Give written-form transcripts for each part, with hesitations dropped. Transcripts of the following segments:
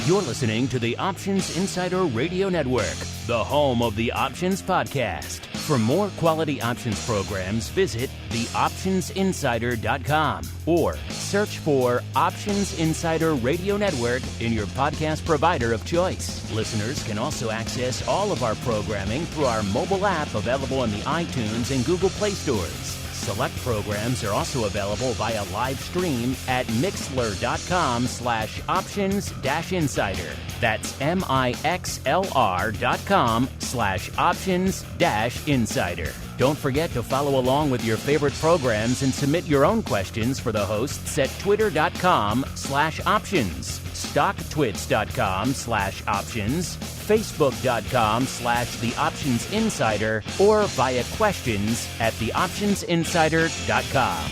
You're listening to the Options Insider Radio Network, the home of the Options Podcast. For more quality options programs, visit theoptionsinsider.com or search for Options Insider Radio Network in your podcast provider of choice. Listeners can also access all of our programming through our mobile app available in the iTunes and Google Play stores. Select programs are also available via live stream at mixlr.com/options-insider. That's mixlr.com/options-insider. Don't forget to follow along with your favorite programs and submit your own questions for the hosts at twitter.com/options, stocktwits.com/options, facebook.com/theoptionsinsider, or via questions at theoptionsinsider.com.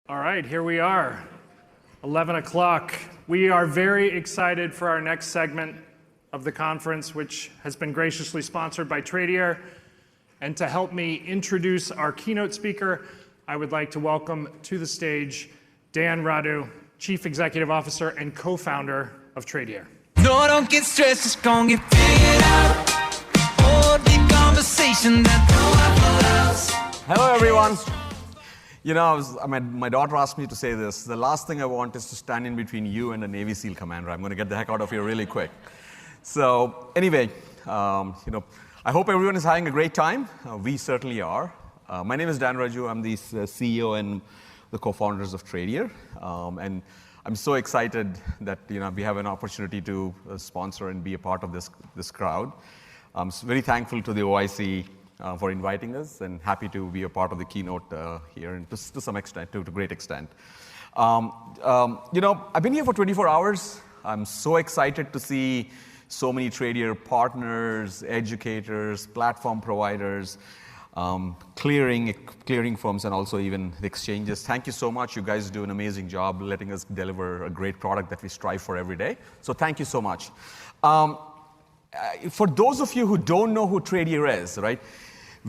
All right, here we are, 11 o'clock. We are very excited for our next segment of the conference, which has been graciously sponsored by Tradier. And to help me introduce our keynote speaker, I would like to welcome to the stage Dan Radu, Chief Executive Officer and co-founder of Tradier. No, don't get stressed, it's gonna get figured out. Oh, deep conversation that Hello, everyone. You know, my daughter asked me to say this. The last thing I want is to stand in between you and a Navy SEAL commander. I'm going to get the heck out of here really quick. So anyway, I hope everyone is having a great time. We certainly are. My name is Dan Raju. I'm the CEO and the co-founders of Tradier. And I'm so excited that we have an opportunity to sponsor and be a part of this crowd. I'm very thankful to the OIC for inviting us, and happy to be a part of the keynote here, and to some extent, to a great extent. I've been here for 24 hours. I'm so excited to see so many Tradier partners, educators, platform providers, clearing firms, and also even the exchanges. Thank you so much. You guys do an amazing job letting us deliver a great product that we strive for every day. So thank you so much. For those of you who don't know who Tradier is, right?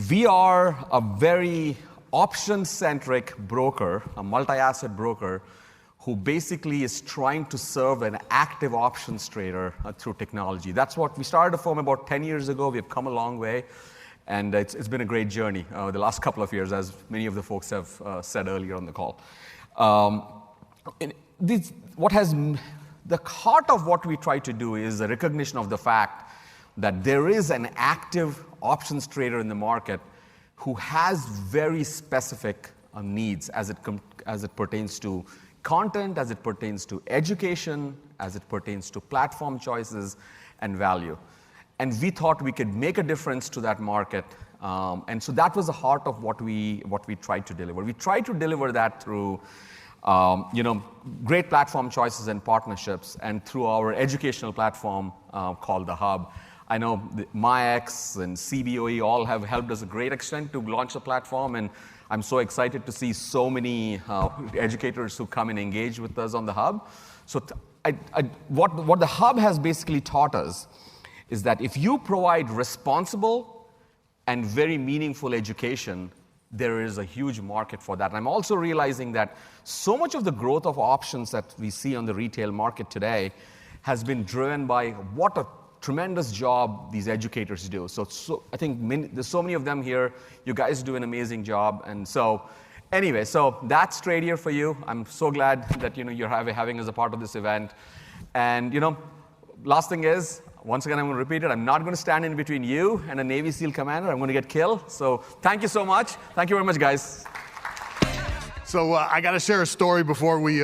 We are a very option-centric broker, a multi-asset broker, who basically is trying to serve an active options trader through technology. That's what we started a firm about 10 years ago. We've come a long way, and it's been a great journey the last couple of years, as many of the folks have said earlier on the call. The heart of what we try to do is a recognition of the fact that there is an active options trader in the market who has very specific needs as it pertains to content, as it pertains to education, as it pertains to platform choices and value. And we thought we could make a difference to that market. And so that was the heart of what we tried to deliver. We tried to deliver that through great platform choices and partnerships, and through our educational platform called The Hub. I know MyX and CBOE all have helped us a great extent to launch the platform, and I'm so excited to see so many educators who come and engage with us on the Hub. So what the Hub has basically taught us is that if you provide responsible and very meaningful education, there is a huge market for that. And I'm also realizing that so much of the growth of options that we see on the retail market today has been driven by what a tremendous job these educators do. So I think there's so many of them here. You guys do an amazing job. And so anyway, so that's Tradier for you. I'm so glad that you're having us a part of this event. And last thing is, once again, I'm going to repeat it. I'm not going to stand in between you and a Navy SEAL commander. I'm going to get killed. So thank you so much. Thank you very much, guys. So I got to share a story before we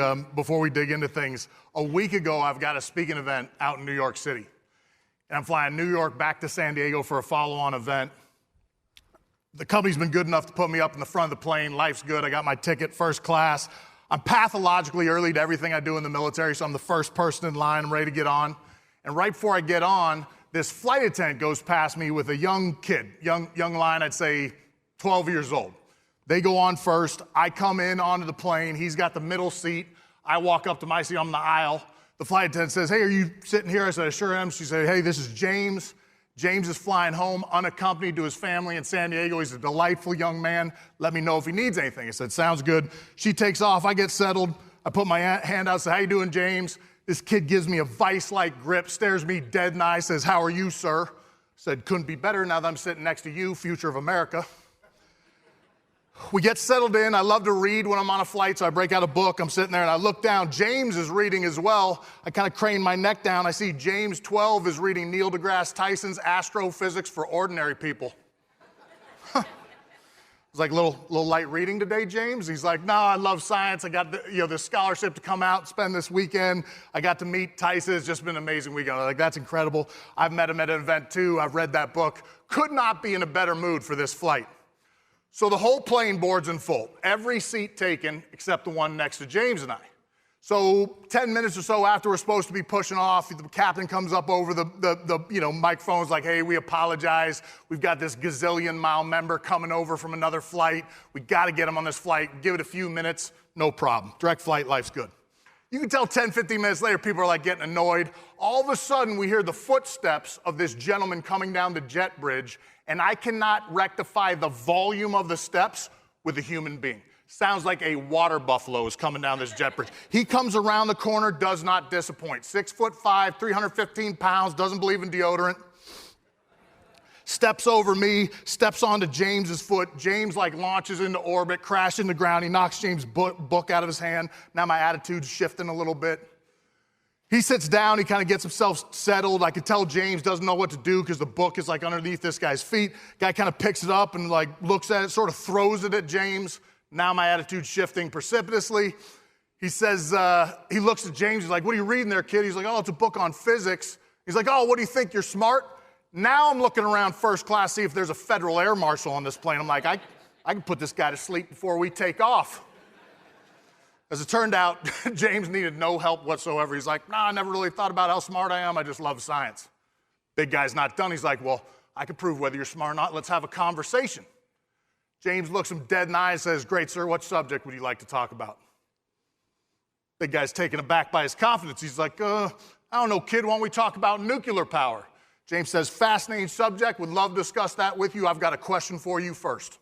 dig into things. A week ago, I've got a speaking event out in New York City. And I'm flying New York back to San Diego for a follow-on event. The company's been good enough to put me up in the front of the plane. Life's good. I got my ticket, first class. I'm pathologically early to everything I do in the military, so I'm the first person in line. I'm ready to get on. And right before I get on, this flight attendant goes past me with a young kid, young line, I'd say 12 years old. They go on first. I come in onto the plane. He's got the middle seat. I walk up to my seat. I'm in the aisle. The flight attendant says, "Hey, are you sitting here?" I said, "I sure am." She said, "Hey, this is James. James is flying home unaccompanied to his family in San Diego. He's a delightful young man. Let me know if he needs anything. I said, sounds good. She takes off. I get settled. I put my hand out, say, how you doing, James? This kid gives me a vice-like grip, stares me dead in the eye, says, how are you, sir? I said, couldn't be better now that I'm sitting next to you, future of America. We get settled in. I love to read when I'm on a flight, so I break out a book. I'm sitting there, and I look down. James is reading as well. I kind of crane my neck down. I see James 12 is reading Neil deGrasse Tyson's Astrophysics for Ordinary People. It's like a little light reading today, James. He's like, no, I love science. I got this scholarship to come out and spend this weekend. I got to meet Tyson. It's just been an amazing weekend. I'm like, that's incredible. I've met him at an event, too. I've read that book. Could not be in a better mood for this flight. So the whole plane board's in full. Every seat taken except the one next to James and I. So 10 minutes or so after we're supposed to be pushing off, the captain comes up over the microphone's like, hey, we apologize. We've got this gazillion-mile member coming over from another flight. We got to get him on this flight. Give it a few minutes. No problem. Direct flight, life's good. You can tell 10, 15 minutes later, people are like getting annoyed. All of a sudden, we hear the footsteps of this gentleman coming down the jet bridge, and I cannot rectify the volume of the steps with a human being. Sounds like a water buffalo is coming down this jet bridge. He comes around the corner, does not disappoint. 6'5", 315 pounds, doesn't believe in deodorant. Steps over me, steps onto James's foot. James launches into orbit, crashes into the ground. He knocks James' book out of his hand. Now my attitude's shifting a little bit. He sits down, he kind of gets himself settled. I could tell James doesn't know what to do because the book is underneath this guy's feet. Guy kind of picks it up and looks at it, sort of throws it at James. Now my attitude's shifting precipitously. He says, he looks at James, he's like, what are you reading there, kid? He's like, oh, it's a book on physics. He's like, oh, what do you think, you're smart? Now I'm looking around first class, see if there's a federal air marshal on this plane. I'm like, I can put this guy to sleep before we take off. As it turned out, James needed no help whatsoever. He's like, I never really thought about how smart I am. I just love science. Big guy's not done. He's like, well, I can prove whether you're smart or not. Let's have a conversation. James looks him dead in the eye and says, great, sir, what subject would you like to talk about? Big guy's taken aback by his confidence. He's like, I don't know, kid, why don't we talk about nuclear power? James says, fascinating subject, would love to discuss that with you. I've got a question for you first.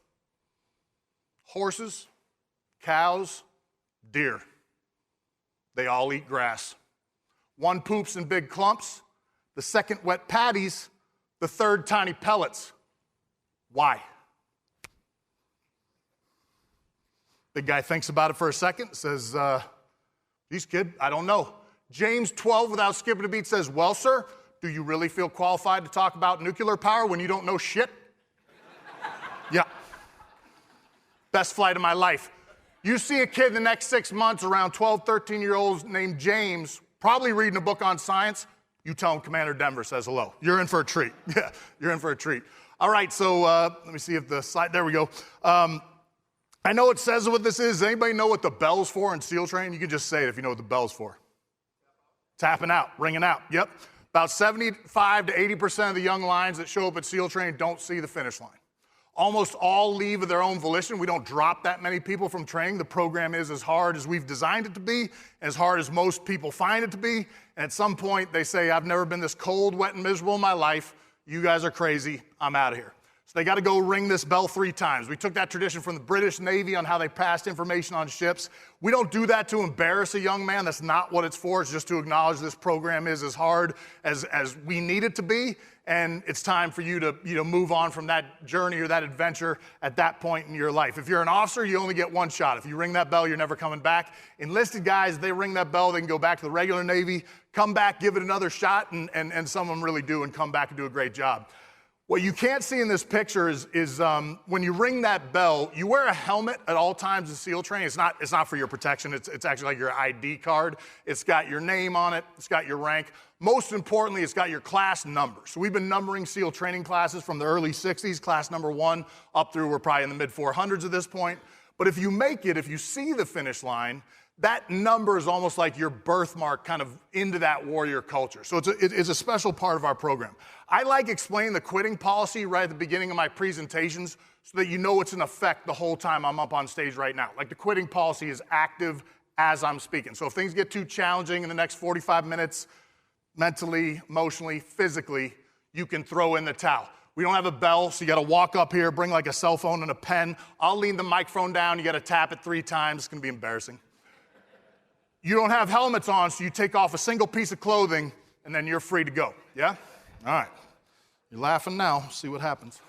Horses, cows, deer, they all eat grass. One poops in big clumps, the second wet patties, the third tiny pellets. Why? The guy thinks about it for a second, says, geez, kid, I don't know. James 12, without skipping a beat, says, well, sir, do you really feel qualified to talk about nuclear power when you don't know shit? Yeah. Best flight of my life. You see a kid in the next 6 months, around 12, 13-year-olds named James, probably reading a book on science, you tell him Commander Denver says hello. You're in for a treat. Yeah, you're in for a treat. All right, so let me see if the slide, there we go. I know it says what this is. Does anybody know what the bell's for in SEAL training? You can just say it if you know what the bell's for. Tapping out, ringing out, yep. About 75 to 80% of the young lions that show up at SEAL training don't see the finish line. Almost all leave of their own volition. We don't drop that many people from training. The program is as hard as we've designed it to be, as hard as most people find it to be. And at some point, they say, I've never been this cold, wet, and miserable in my life. You guys are crazy. I'm out of here. So they got to go ring this bell 3 times. We took that tradition from the British Navy on how they passed information on ships. We don't do that to embarrass a young man. That's not what it's for. It's just to acknowledge this program is as hard as we need it to be. And it's time for you to move on from that journey or that adventure at that point in your life. If you're an officer, you only get one shot. If you ring that bell, you're never coming back. Enlisted guys, they ring that bell, they can go back to the regular Navy, come back, give it another shot, and some of them really do and come back and do a great job. What you can't see in this picture is when you ring that bell, you wear a helmet at all times in SEAL training. It's not for your protection. It's actually like your ID card. It's got your name on it. It's got your rank. Most importantly, it's got your class number. So we've been numbering SEAL training classes from the early 60s, class number 1, up through we're probably in the mid-400s at this point. But if you make it, if you see the finish line, that number is almost like your birthmark kind of into that warrior culture. So it's a special part of our program. I like explaining the quitting policy right at the beginning of my presentations so that you know it's in effect the whole time I'm up on stage right now. Like the quitting policy is active as I'm speaking. So if things get too challenging in the next 45 minutes, mentally, emotionally, physically, you can throw in the towel. We don't have a bell, so you gotta walk up here, bring like a cell phone and a pen. I'll lean the microphone down, you gotta tap it 3 times, it's gonna be embarrassing. You don't have helmets on, so you take off a single piece of clothing, and then you're free to go, yeah? All right, you're laughing now, see what happens.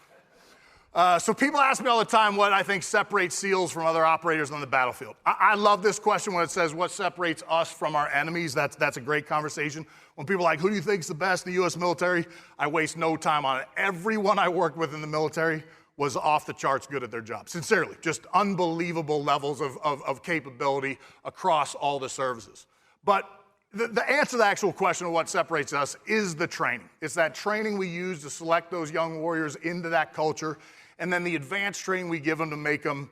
So people ask me all the time what I think separates SEALs from other operators on the battlefield. I love this question when it says what separates us from our enemies. That's a great conversation. When people are like, who do you think is the best in the U.S. military? I waste no time on it. Everyone I worked with in the military was off the charts good at their job. Sincerely, just unbelievable levels of capability across all the services. But the answer to the actual question of what separates us is the training. It's that training we use to select those young warriors into that culture, and then the advanced training we give them to make them,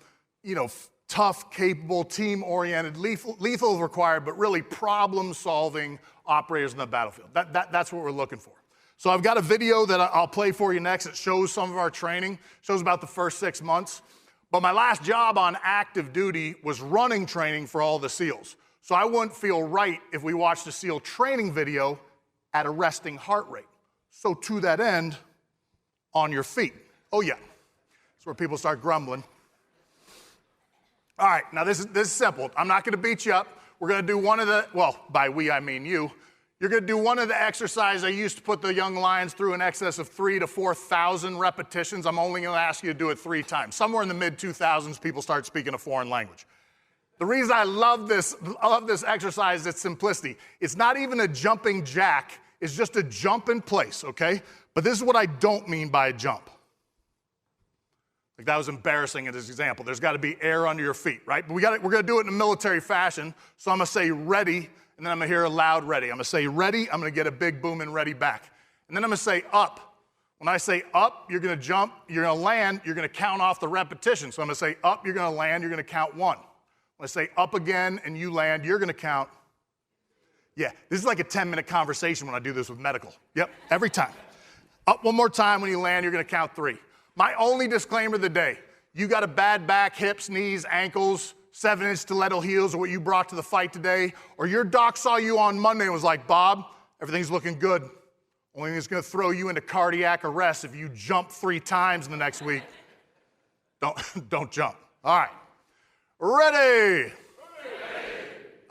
tough, capable, team-oriented, lethal if required, but really problem-solving operators on the battlefield. That's what we're looking for. So I've got a video that I'll play for you next. It shows some of our training, shows about the first 6 months. But my last job on active duty was running training for all the SEALs. So I wouldn't feel right if we watched a SEAL training video at a resting heart rate. So to that end, on your feet. Oh yeah, that's where people start grumbling. All right, now this is simple. I'm not gonna beat you up. We're gonna do one of the, well, by we I mean you. You're gonna do one of the exercises I used to put the young lions through in excess of 3,000 to 4,000 repetitions. I'm only gonna ask you to do it 3 times. Somewhere in the mid-2000s, people start speaking a foreign language. The reason I love this exercise is its simplicity. It's not even a jumping jack, it's just a jump in place, okay? But this is what I don't mean by a jump. Like that was embarrassing in this example. There's gotta be air under your feet, right? But we're gonna do it in a military fashion, so I'm gonna say ready, and then I'm gonna hear a loud ready. I'm gonna say ready, I'm gonna get a big boom and ready back. And then I'm gonna say up. When I say up, you're gonna jump, you're gonna land, you're gonna count off the repetition. So I'm gonna say up, you're gonna land, you're gonna count 1. When I say up again and you land, you're gonna count. Yeah, this is like a 10-minute conversation when I do this with medical. Yep, every time. Up one more time, when you land, you're gonna count 3. My only disclaimer of the day, you got a bad back, hips, knees, ankles, 7-inch stiletto heels are what you brought to the fight today, or your doc saw you on Monday and was like, Bob, everything's looking good. Only thing that's gonna throw you into cardiac arrest if you jump 3 times in the next week. Don't jump. All right. Ready.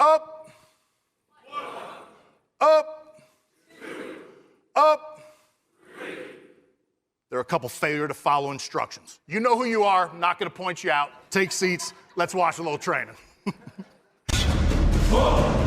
Up. Up. Up. There are a couple failure to follow instructions. You know who you are, I'm not gonna point you out. Take seats, let's watch a little training. 4,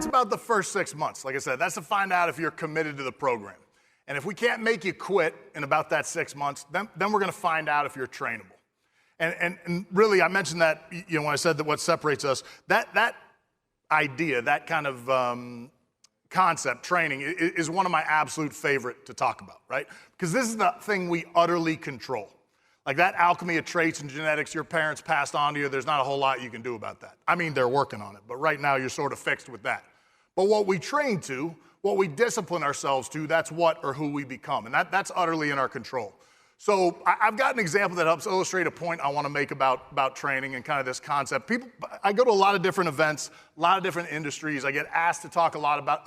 That's about the first 6 months. Like I said, that's to find out if you're committed to the program. And if we can't make you quit in about that 6 months, then we're gonna find out if you're trainable. And really, I mentioned that, when I said that what separates us, that idea, that kind of concept, training, is one of my absolute favorite to talk about, right? Because this is the thing we utterly control. Like that alchemy of traits and genetics your parents passed on to you, there's not a whole lot you can do about that. I mean, they're working on it, but right now you're sort of fixed with that. But what we train to, what we discipline ourselves to, that's what or who we become, and that's utterly in our control. So I've got an example that helps illustrate a point I want to make about training and kind of this concept. I go to a lot of different events, a lot of different industries. I get asked to talk a lot about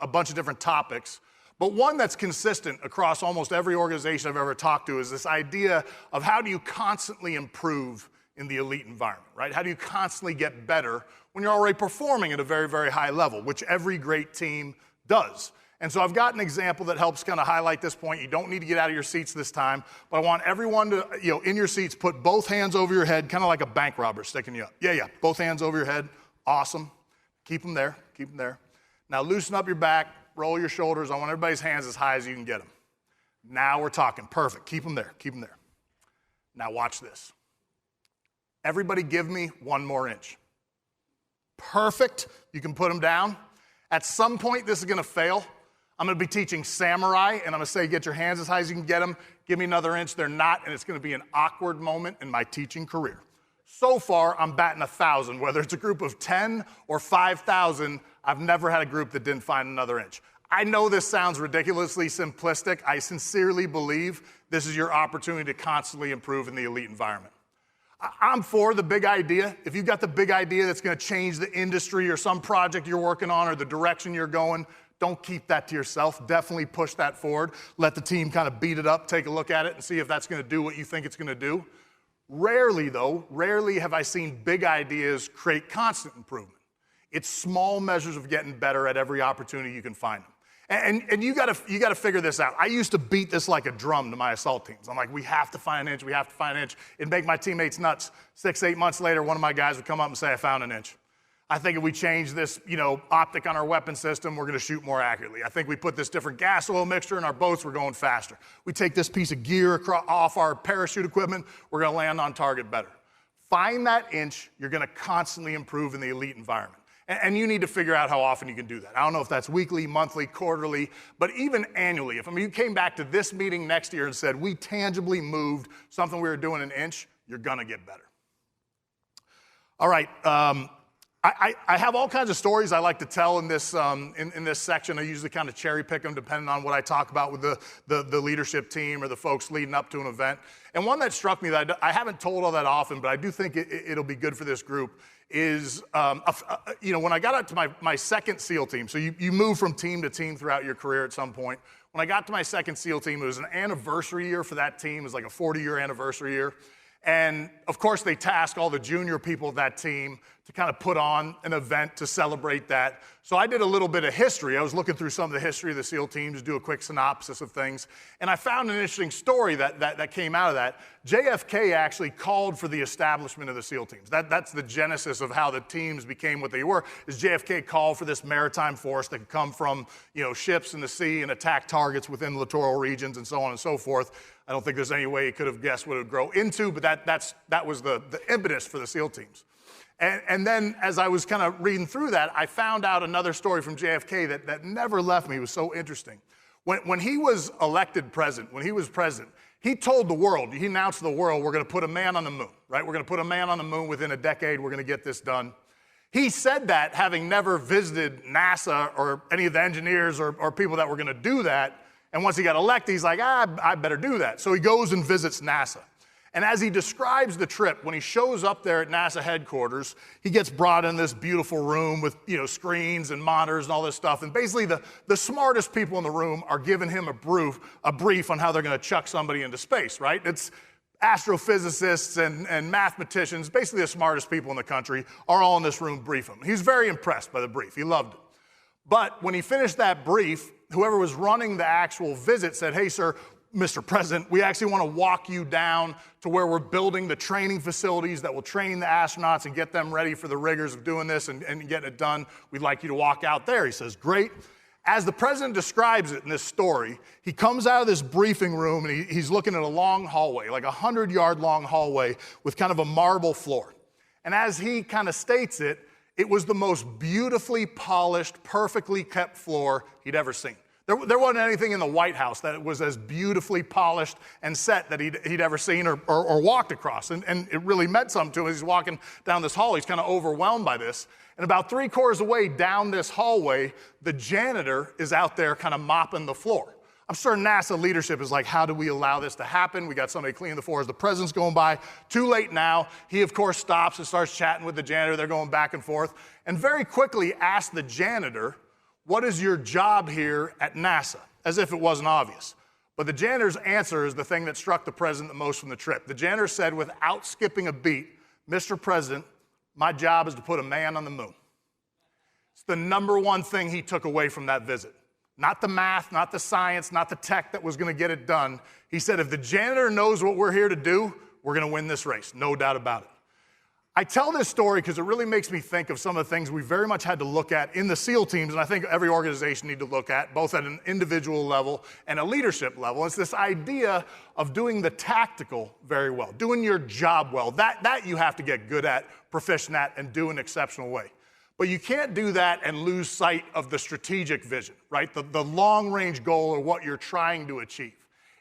a bunch of different topics. But one that's consistent across almost every organization I've ever talked to is this idea of how do you constantly improve in the elite environment, right? How do you constantly get better when you're already performing at a very, very high level, which every great team does. And so I've got an example that helps kind of highlight this point. You don't need to get out of your seats this time, but I want everyone to, in your seats, put both hands over your head, kind of like a bank robber sticking you up. Yeah, both hands over your head. Awesome. Keep them there, keep them there. Now loosen up your back, roll your shoulders. I want everybody's hands as high as you can get them. Now we're talking. Perfect. Keep them there, keep them there. Now watch this. Everybody give me 1 more inch. Perfect. You can put them down. At some point, this is going to fail. I'm going to be teaching samurai, and I'm going to say, get your hands as high as you can get them. Give me another inch. They're not, and it's going to be an awkward moment in my teaching career. So far, I'm batting 1,000. Whether it's a group of 10 or 5,000, I've never had a group that didn't find another inch. I know this sounds ridiculously simplistic. I sincerely believe this is your opportunity to constantly improve in the elite environment. I'm for the big idea. If you've got the big idea that's going to change the industry or some project you're working on or the direction you're going, don't keep that to yourself. Definitely push that forward. Let the team kind of beat it up, take a look at it, and see if that's going to do what you think it's going to do. Rarely have I seen big ideas create constant improvement. It's small measures of getting better at every opportunity you can find them. And you gotta figure this out. I used to beat this like a drum to my assault teams. I'm like, we have to find an inch, we have to find an inch. It'd make my teammates nuts. 6-8 months later, one of my guys would come up and say, I found an inch. I think if we change this, optic on our weapon system, we're gonna shoot more accurately. I think we put this different gas oil mixture in our boats, we're going faster. We take this piece of gear off our parachute equipment, we're gonna land on target better. Find that inch, you're gonna constantly improve in the elite environment. And you need to figure out how often you can do that. I don't know if that's weekly, monthly, quarterly, but even annually. If you came back to this meeting next year and said, we tangibly moved something we were doing an inch, you're gonna get better. All right, I have all kinds of stories I like to tell in this section. I usually kind of cherry pick them depending on what I talk about with the leadership team or the folks leading up to an event. And one that struck me that I haven't told all that often, but I do think it'll be good for this group is, when I got out to my second SEAL team, so you move from team to team throughout your career at some point. When I got to my second SEAL team, it was an anniversary year for that team. It was like a 40-year anniversary year. And of course, they task all the junior people of that team to kind of put on an event to celebrate that. So I did a little bit of history. I was looking through some of the history of the SEAL teams to do a quick synopsis of things. And I found an interesting story that came out of that. JFK actually called for the establishment of the SEAL teams. That's the genesis of how the teams became what they were, is JFK called for this maritime force that could come from ships in the sea and attack targets within littoral regions and so on and so forth. I don't think there's any way he could have guessed what it would grow into, but that was the impetus for the SEAL teams. And then as I was kind of reading through that, I found out another story from JFK that never left me. It was so interesting. When he was elected president, he told the world, he announced to the world, we're going to put a man on the moon, right? We're going to put a man on the moon within a decade. We're going to get this done. He said that having never visited NASA or any of the engineers or people that were going to do that. And once he got elected, he's like, I better do that. So he goes and visits NASA. And as he describes the trip, when he shows up there at NASA headquarters, he gets brought in this beautiful room with screens and monitors and all this stuff. And basically the smartest people in the room are giving him a brief on how they're going to chuck somebody into space, right? It's astrophysicists and mathematicians, basically the smartest people in the country, are all in this room brief him. He's very impressed by the brief. He loved it. But when he finished that brief, whoever was running the actual visit said, hey, sir, Mr. President, we actually want to walk you down to where we're building the training facilities that will train the astronauts and get them ready for the rigors of doing this and getting it done. We'd like you to walk out there. He says, great. As the president describes it in this story, he comes out of this briefing room and he's looking at a long hallway, like a 100-yard long hallway with kind of a marble floor. And as he kind of states it, it was the most beautifully polished, perfectly kept floor he'd ever seen. There wasn't anything in the White House that was as beautifully polished and set that he'd ever seen or walked across. And it really meant something to him. He's walking down this hall. He's kind of overwhelmed by this. And about 3/4 away down this hallway, the janitor is out there kind of mopping the floor. I'm sure NASA leadership is like, how do we allow this to happen? We got somebody cleaning the floor as the president's going by. Too late now. He, of course, stops and starts chatting with the janitor. They're going back and forth. And very quickly asks the janitor, what is your job here at NASA? as if it wasn't obvious. But the janitor's answer is the thing that struck the president the most from the trip. The janitor said, without skipping a beat, Mr. President, my job is to put a man on the moon. It's the number one thing he took away from that visit. Not the math, not the science, not the tech that was going to get it done. He said, if the janitor knows what we're here to do, we're going to win this race, no doubt about it. I tell this story because it really makes me think of some of the things we very much had to look at in the SEAL teams, and I think every organization need to look at, both at an individual level and a leadership level. It's this idea of doing the tactical very well, doing your job well. That you have to get good at, proficient at, and do in an exceptional way. But you can't do that and lose sight of the strategic vision, right? The long-range goal or what you're trying to achieve.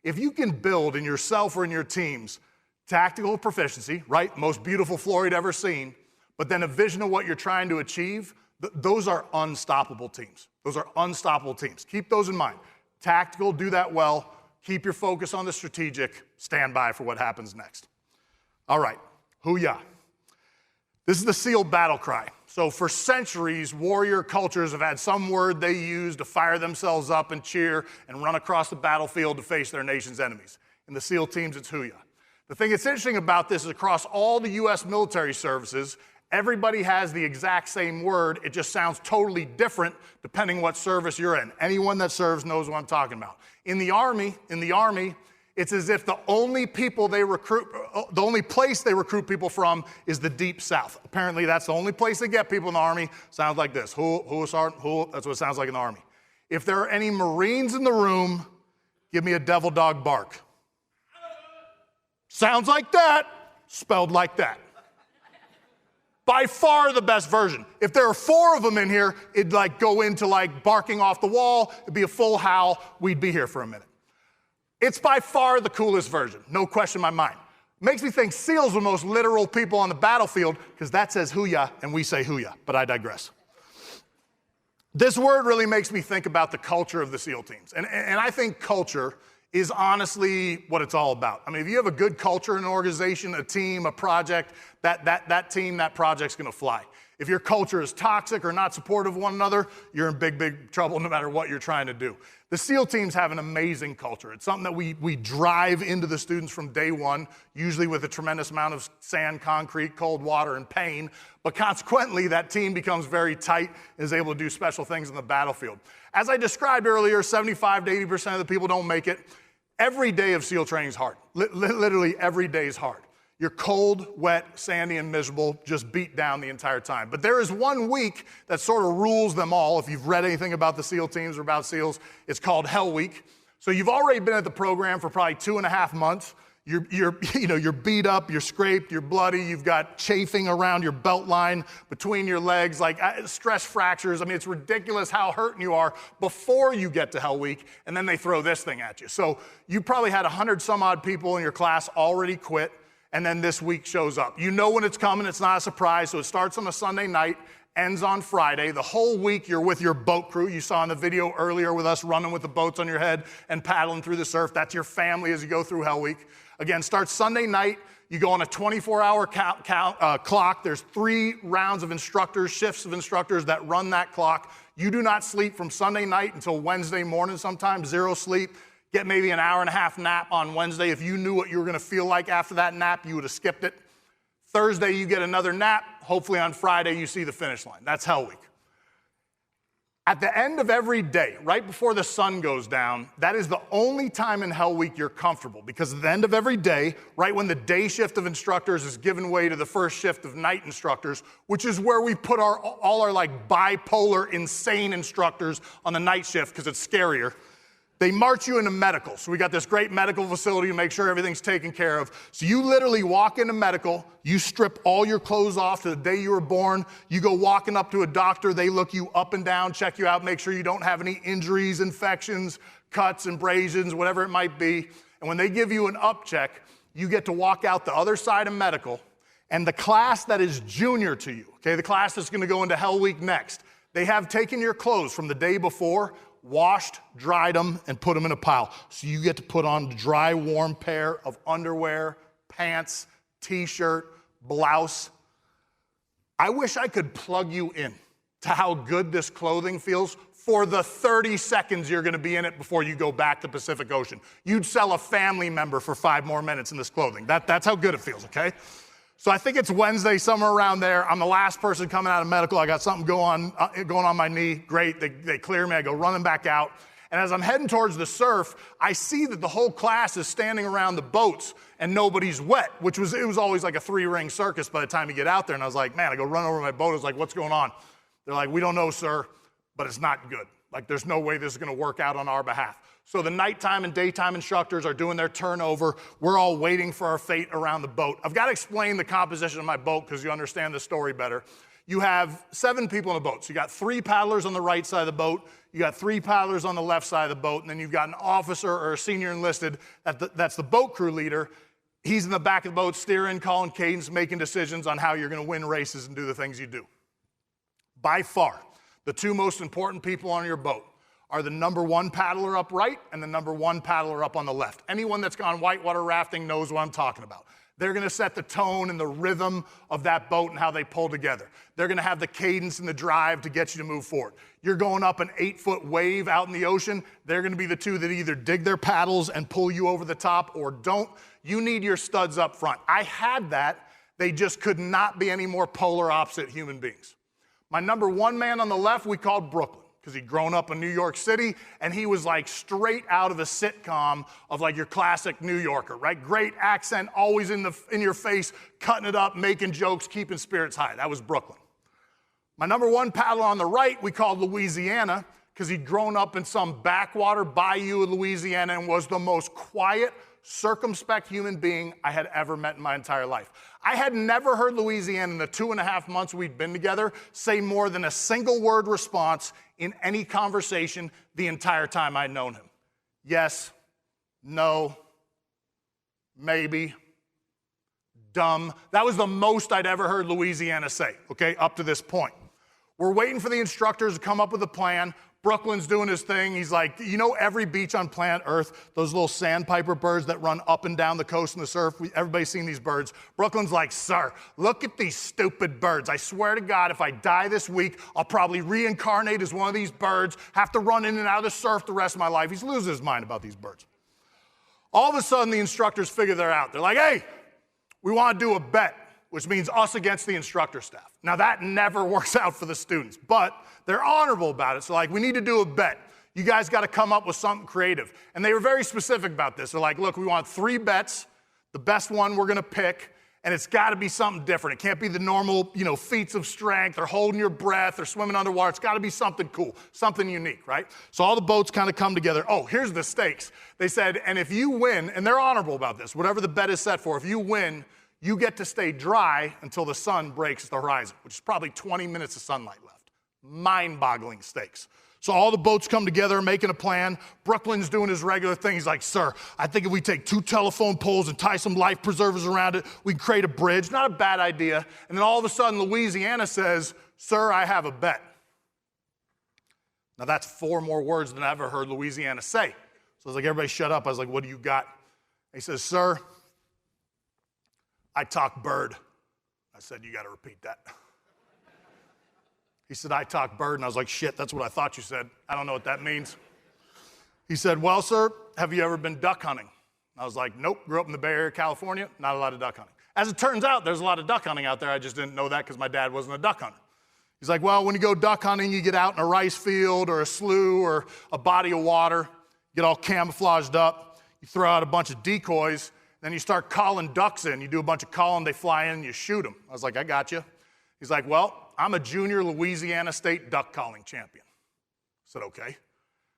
If you can build in yourself or in your teams tactical proficiency, right? Most beautiful floor you'd ever seen, but then a vision of what you're trying to achieve, those are unstoppable teams. Those are unstoppable teams. Keep those in mind. Tactical, do that well. Keep your focus on the strategic. Stand by for what happens next. All right, hoo-yah. This is the SEAL battle cry. So for centuries, warrior cultures have had some word they use to fire themselves up and cheer and run across the battlefield to face their nation's enemies. In the SEAL teams, it's hoo-yah. The thing that's interesting about this is across all the U.S. military services, everybody has the exact same word. It just sounds totally different depending what service you're in. Anyone that serves knows what I'm talking about. In the Army, it's as if the only place they recruit people from is the Deep South. Apparently, that's the only place they get people in the Army. Sounds like this. Who, Sergeant, who? That's what it sounds like in the Army. If there are any Marines in the room, give me a devil dog bark. Sounds like that, spelled like that. By far the best version. If there are 4 of them in here, it'd like go into like barking off the wall. It'd be a full howl. We'd be here for a minute. It's by far the coolest version, no question in my mind. Makes me think SEALs are the most literal people on the battlefield because that says hoo-yah and we say hoo-yah, but I digress. This word really makes me think about the culture of the SEAL teams. And I think culture is honestly what it's all about. I mean, if you have a good culture in an organization, a team, a project, that team, that project's gonna fly. If your culture is toxic or not supportive of one another, you're in big, big trouble no matter what you're trying to do. The SEAL teams have an amazing culture. It's something that we drive into the students from day one, usually with a tremendous amount of sand, concrete, cold water, and pain. But consequently, that team becomes very tight and is able to do special things on the battlefield. As I described earlier, 75 to 80% of the people don't make it. Every day of SEAL training is hard. Literally every day is hard. You're cold, wet, sandy, and miserable, just beat down the entire time. But there is one week that sort of rules them all. If you've read anything about the SEAL teams or about SEALs, it's called Hell Week. So you've already been at the program for probably 2.5 months. You're beat up, you're scraped, you're bloody, you've got chafing around your belt line, between your legs, like stress fractures. I mean, it's ridiculous how hurting you are before you get to Hell Week, and then they throw this thing at you. So you probably had 100 some odd people in your class already quit, and then this week shows up. You know when it's coming, it's not a surprise, so it starts on a Sunday night, ends on Friday. The whole week you're with your boat crew. You saw in the video earlier with us running with the boats on your head and paddling through the surf. That's your family as you go through Hell Week. Again, starts Sunday night. You go on a 24-hour clock. There's 3 rounds of instructors, shifts of instructors that run that clock. You do not sleep from Sunday night until Wednesday morning sometimes, 0 sleep. Get maybe an hour-and-a-half nap on Wednesday. If you knew what you were going to feel like after that nap, you would have skipped it. Thursday, you get another nap. Hopefully on Friday, you see the finish line. That's Hell Week. At the end of every day, right before the sun goes down, that is the only time in Hell Week you're comfortable, because at the end of every day, right when the day shift of instructors is given way to the first shift of night instructors, which is where we put all our like bipolar, insane instructors on the night shift because it's scarier. They march you into medical. So we got this great medical facility to make sure everything's taken care of. So you literally walk into medical, you strip all your clothes off to the day you were born, you go walking up to a doctor, they look you up and down, check you out, make sure you don't have any injuries, infections, cuts, abrasions, whatever it might be. And when they give you an up check, you get to walk out the other side of medical, and the class that is junior to you, okay, the class that's gonna go into Hell Week next, they have taken your clothes from the day before, washed, dried them, and put them in a pile. So you get to put on a dry, warm pair of underwear, pants, t-shirt, blouse. I wish I could plug you in to how good this clothing feels for the 30 seconds you're gonna be in it before you go back to Pacific Ocean. You'd sell a family member for 5 more minutes in this clothing. That's how good it feels, okay? So I think it's Wednesday, somewhere around there. I'm the last person coming out of medical. I got something going on my knee. Great, they clear me. I go running back out. And as I'm heading towards the surf, I see that the whole class is standing around the boats and nobody's wet, it was always like a 3-ring circus by the time you get out there. And I was like, man, I go run over my boat. I was like, what's going on? They're like, we don't know, sir, but it's not good. Like, there's no way this is gonna work out on our behalf. So the nighttime and daytime instructors are doing their turnover. We're all waiting for our fate around the boat. I've got to explain the composition of my boat because you understand the story better. You have 7 people in the boat. So you got 3 paddlers on the right side of the boat, you got 3 paddlers on the left side of the boat, and then you've got an officer or a senior enlisted, that's the boat crew leader. He's in the back of the boat steering, calling cadence, making decisions on how you're gonna win races and do the things you do. By far, the 2 most important people on your boat are the number 1 paddler up right and the number 1 paddler up on the left. Anyone that's gone whitewater rafting knows what I'm talking about. They're gonna set the tone and the rhythm of that boat and how they pull together. They're gonna have the cadence and the drive to get you to move forward. You're going up an 8-foot wave out in the ocean. They're gonna be the 2 that either dig their paddles and pull you over the top or don't. You need your studs up front. I had that. They just could not be any more polar opposite human beings. My number 1 man on the left, we called Brooklyn, because he'd grown up in New York City, and he was like straight out of a sitcom of like your classic New Yorker, right? Great accent, always in your face, cutting it up, making jokes, keeping spirits high. That was Brooklyn. My number 1 paddler on the right, we called Louisiana, because he'd grown up in some backwater bayou in Louisiana and was the most quiet, circumspect human being I had ever met in my entire life. I had never heard Louisiana in the 2.5 months we'd been together say more than a single word response in any conversation the entire time I'd known him. Yes, no, maybe, dumb. That was the most I'd ever heard Louisiana say, okay, up to this point. We're waiting for the instructors to come up with a plan. Brooklyn's doing his thing. He's like, you know, every beach on planet Earth, those little sandpiper birds that run up and down the coast in the surf, everybody's seen these birds. Brooklyn's like, sir, look at these stupid birds. I swear to God, if I die this week, I'll probably reincarnate as one of these birds, have to run in and out of the surf the rest of my life. He's losing his mind about these birds. All of a sudden, the instructors figure they're out. They're like, hey, we want to do a bet, which means us against the instructor staff. Now, that never works out for the students, but they're honorable about it. So like, we need to do a bet. You guys got to come up with something creative. And they were very specific about this. They're like, look, we want 3 bets, the best one we're going to pick, and it's got to be something different. It can't be the normal, feats of strength or holding your breath or swimming underwater. It's got to be something cool, something unique, right? So all the boats kind of come together. Oh, here's the stakes. They said, and if you win, and they're honorable about this, whatever the bet is set for, if you win, you get to stay dry until the sun breaks the horizon, which is probably 20 minutes of sunlight left. Mind-boggling stakes. So all the boats come together, making a plan. Brooklyn's doing his regular thing. He's like, sir, I think if we take 2 telephone poles and tie some life preservers around it, we can create a bridge. Not a bad idea. And then all of a sudden, Louisiana says, sir, I have a bet. Now that's 4 more words than I ever heard Louisiana say. So I was like, everybody shut up. I was like, what do you got? He says, sir, I talk bird. I said, you got to repeat that. He said, I talk bird. And I was like, shit, that's what I thought you said. I don't know what that means. He said, well, sir, have you ever been duck hunting? I was like, nope, grew up in the Bay Area, California, not a lot of duck hunting. As it turns out, there's a lot of duck hunting out there. I just didn't know that because my dad wasn't a duck hunter. He's like, well, when you go duck hunting, you get out in a rice field or a slough or a body of water, get all camouflaged up, you throw out a bunch of decoys, then you start calling ducks in. You do a bunch of calling, they fly in, and you shoot them. I was like, I got you. He's like, well, I'm a junior Louisiana State duck calling champion. I said, okay.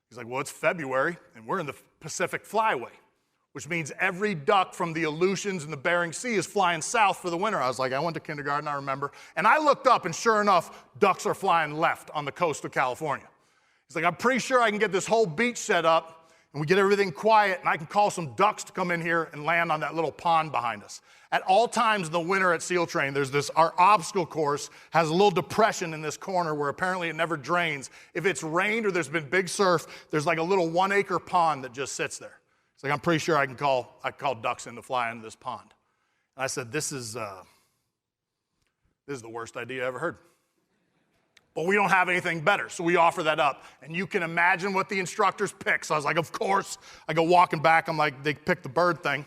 He's like, well, it's February, and we're in the Pacific Flyway, which means every duck from the Aleutians and the Bering Sea is flying south for the winter. I was like, I went to kindergarten, I remember. And I looked up, and sure enough, ducks are flying left on the coast of California. He's like, I'm pretty sure I can get this whole beach set up, and we get everything quiet, and I can call some ducks to come in here and land on that little pond behind us. At all times in the winter at SEAL Train, our obstacle course has a little depression in this corner where apparently it never drains. If it's rained or there's been big surf, there's like a little 1-acre pond that just sits there. It's like, I'm pretty sure I can call ducks in to fly into this pond. And I said, this is the worst idea I ever heard. but we don't have anything better, so we offer that up. And you can imagine what the instructors pick. So I was like, of course. I go walking back, I'm like, they picked the bird thing.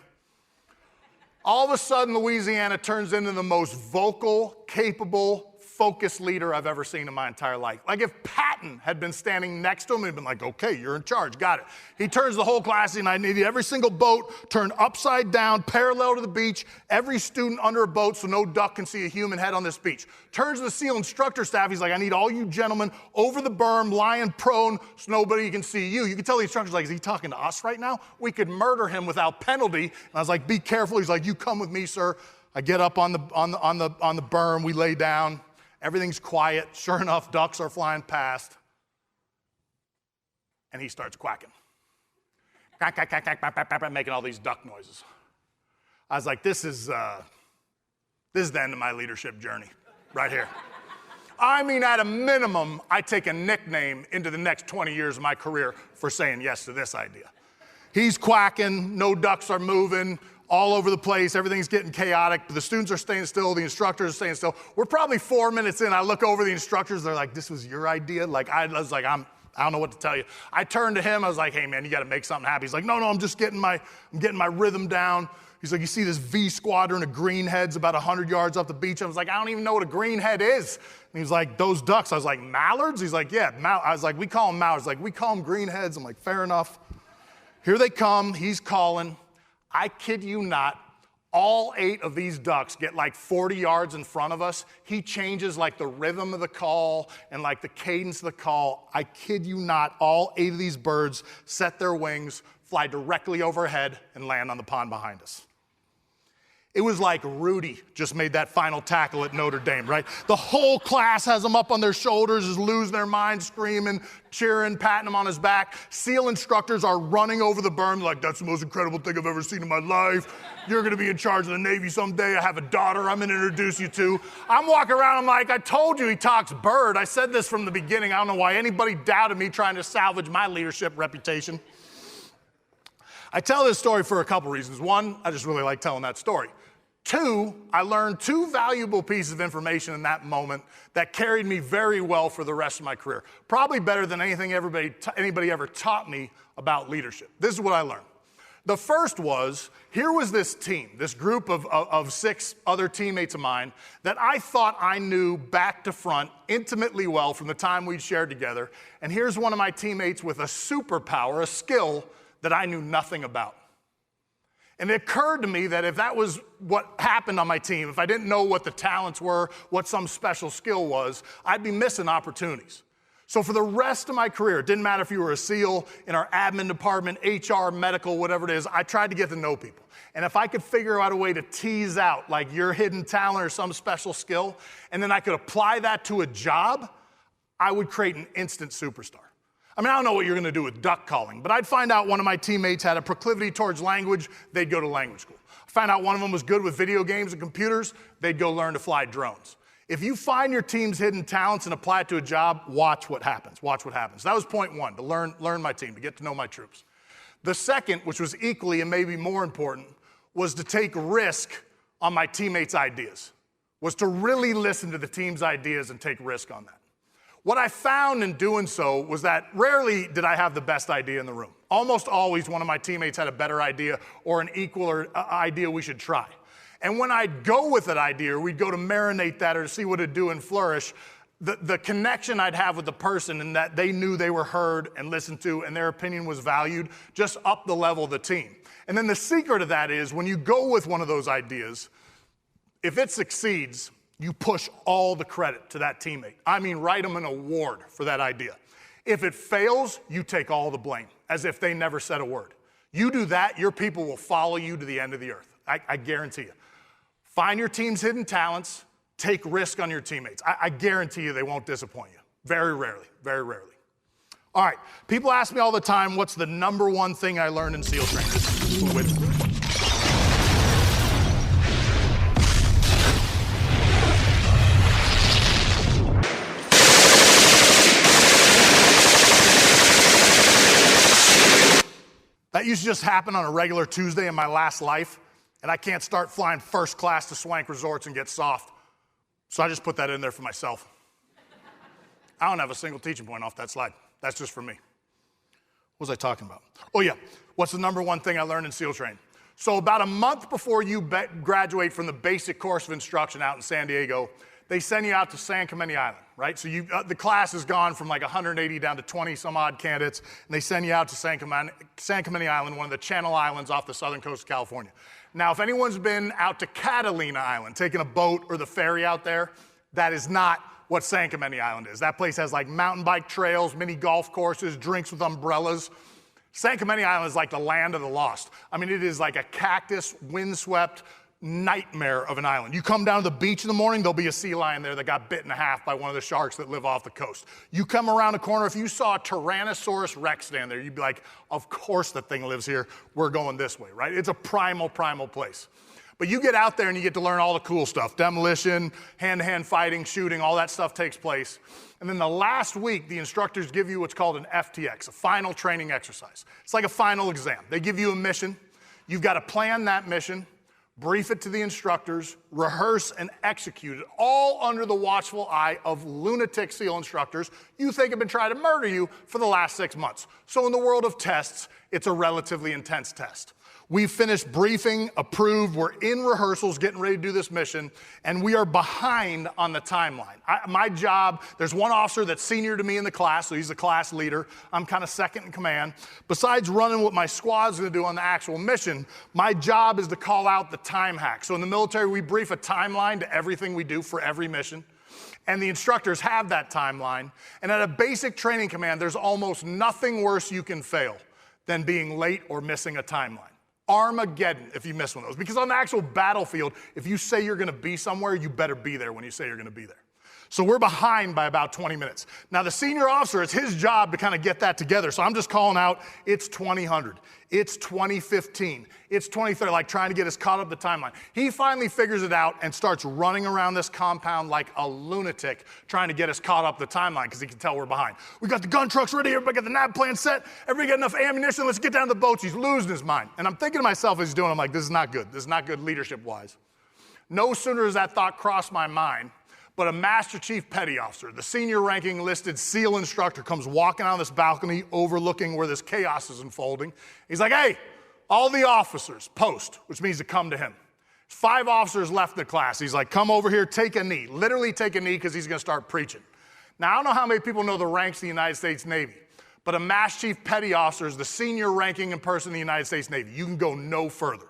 All of a sudden, Louisiana turns into the most vocal, capable, focused leader I've ever seen in my entire life. Like if Patton had been standing next to him, he'd been like, okay, you're in charge, got it. He turns the whole class, and I needed every single boat turned upside down, parallel to the beach, every student under a boat so no duck can see a human head on this beach. Turns to the SEAL instructor staff, he's like, I need all you gentlemen over the berm, lying prone, so nobody can see you. You can tell the instructor's like, is he talking to us right now? We could murder him without penalty. And I was like, be careful. He's like, you come with me, sir. I get up on the berm, we lay down. Everything's quiet. Sure enough, ducks are flying past. And he starts quacking. Quack, quack, quack, quack, quack, quack, quack, making all these duck noises. I was like, this is the end of my leadership journey, right here. I mean, at a minimum, I take a nickname into the next 20 years of my career for saying yes to this idea. He's quacking, no ducks are moving, all over the place, everything's getting chaotic, but the students are staying still, the instructors are staying still. We're probably 4 minutes in, I look over the instructors, they're like, this was your idea? Like, I was like, I don't know what to tell you. I turned to him, I was like, hey man, you gotta make something happen. He's like, no, I'm just getting my rhythm down. He's like, you see this V squadron of greenheads about 100 yards off the beach? I was like, I don't even know what a greenhead is. And he's like, those ducks. I was like, mallards? He's like, yeah, I was like, we call them mallards. Like, we call them greenheads. I'm like, fair enough. Here they come, he's calling. I kid you not, all 8 of these ducks get like 40 yards in front of us. He changes like the rhythm of the call and like the cadence of the call. I kid you not, all 8 of these birds set their wings, fly directly overhead, and land on the pond behind us. It was like Rudy just made that final tackle at Notre Dame, right? The whole class has him up on their shoulders, is losing their mind, screaming, cheering, patting him on his back. SEAL instructors are running over the berm like, that's the most incredible thing I've ever seen in my life. You're gonna be in charge of the Navy someday. I have a daughter I'm gonna introduce you to. I'm walking around, I'm like, I told you he talks bird. I said this from the beginning. I don't know why anybody doubted me trying to salvage my leadership reputation. I tell this story for a couple reasons. One, I just really like telling that story. 2, I learned 2 valuable pieces of information in that moment that carried me very well for the rest of my career. Probably better than anything anybody ever taught me about leadership. This is what I learned. The first was, here was this team, this group of 6 other teammates of mine that I thought I knew back to front intimately well from the time we'd shared together. And here's one of my teammates with a superpower, a skill that I knew nothing about. And it occurred to me that if that was what happened on my team, if I didn't know what the talents were, what some special skill was, I'd be missing opportunities. So for the rest of my career, it didn't matter if you were a SEAL, in our admin department, HR, medical, whatever it is, I tried to get to know people. And if I could figure out a way to tease out like your hidden talent or some special skill, and then I could apply that to a job, I would create an instant superstar. I mean, I don't know what you're gonna do with duck calling, but I'd find out one of my teammates had a proclivity towards language, they'd go to language school. Find out one of them was good with video games and computers, they'd go learn to fly drones. If you find your team's hidden talents and apply it to a job, watch what happens, watch what happens. That was point 1, to learn my team, to get to know my troops. The second, which was equally and maybe more important, was to take risk on my teammates' ideas, was to really listen to the team's ideas and take risk on that. What I found in doing so was that rarely did I have the best idea in the room. Almost always one of my teammates had a better idea or an equal idea we should try. And when I'd go with that idea, or we'd go to marinate that or to see what it'd do and flourish, the connection I'd have with the person and that they knew they were heard and listened to and their opinion was valued just upped the level of the team. And then the secret of that is when you go with one of those ideas, if it succeeds, you push all the credit to that teammate. I mean, write them an award for that idea. If it fails, you take all the blame, as if they never said a word. You do that, your people will follow you to the end of the earth. I guarantee you. Find your team's hidden talents, take risk on your teammates. I guarantee you they won't disappoint you. Very rarely, very rarely. All right, people ask me all the time, what's the number one thing I learned in SEAL training? This is who wins. That used to just happen on a regular Tuesday in my last life, and I can't start flying first class to swank resorts and get soft. So I just put that in there for myself. I don't have a single teaching point off that slide. That's just for me. What was I talking about? Oh yeah, what's the number one thing I learned in SEAL training? So about a month before you graduate from the basic course of instruction out in San Diego, they send you out to San Clemente Island, right? So the class has gone from like 180 down to 20 some odd candidates, and they send you out to San Clemente Island, one of the Channel Islands off the southern coast of California. Now, if anyone's been out to Catalina Island, taking a boat or the ferry out there, that is not what San Clemente Island is. That place has like mountain bike trails, mini golf courses, drinks with umbrellas. San Clemente Island is like the land of the lost. I mean, it is like a cactus, windswept nightmare of an island. You come down to the beach in the morning, there'll be a sea lion there that got bit in half by one of the sharks that live off the coast. You come around the corner, if you saw a Tyrannosaurus Rex stand there, you'd be like, of course the thing lives here. We're going this way, right? It's a primal place. But you get out there and you get to learn all the cool stuff. Demolition, hand-to-hand fighting, shooting, all that stuff takes place. And then the last week, the instructors give you what's called an FTX, a final training exercise. It's like a final exam. They give you a mission. You've got to plan that mission, brief it to the instructors, rehearse and execute it, all under the watchful eye of lunatic SEAL instructors you think have been trying to murder you for the last 6 months. So in the world of tests, it's a relatively intense test. We've finished briefing, approved, we're in rehearsals, getting ready to do this mission, and we are behind on the timeline. My job, there's one officer that's senior to me in the class, so he's the class leader. I'm kind of second in command. Besides running what my squad's gonna do on the actual mission, my job is to call out the time hack. So in the military, we brief a timeline to everything we do for every mission, and the instructors have that timeline. And at a basic training command, there's almost nothing worse you can fail than being late or missing a timeline. Armageddon if you miss one of those. Because on the actual battlefield, if you say you're gonna be somewhere, you better be there when you say you're gonna be there. So we're behind by about 20 minutes. Now the senior officer, it's his job to kind of get that together. So I'm just calling out, it's 2000, it's 2015, it's 2030, like trying to get us caught up the timeline. He finally figures it out and starts running around this compound like a lunatic, trying to get us caught up the timeline because he can tell we're behind. We got the gun trucks ready, everybody got the nav plan set, everybody got enough ammunition, let's get down to the boats. He's losing his mind. And I'm thinking to myself as he's doing, I'm like, this is not good. This is not good leadership-wise. No sooner does that thought cross my mind, but a Master Chief Petty Officer, the senior ranking listed SEAL instructor, comes walking on this balcony overlooking where this chaos is unfolding. He's like, hey, all the officers, post, which means to come to him. 5 officers left the class. He's like, come over here, take a knee. Literally take a knee because he's gonna start preaching. Now, I don't know how many people know the ranks of the United States Navy, but a Master Chief Petty Officer is the senior ranking person in the United States Navy. You can go no further.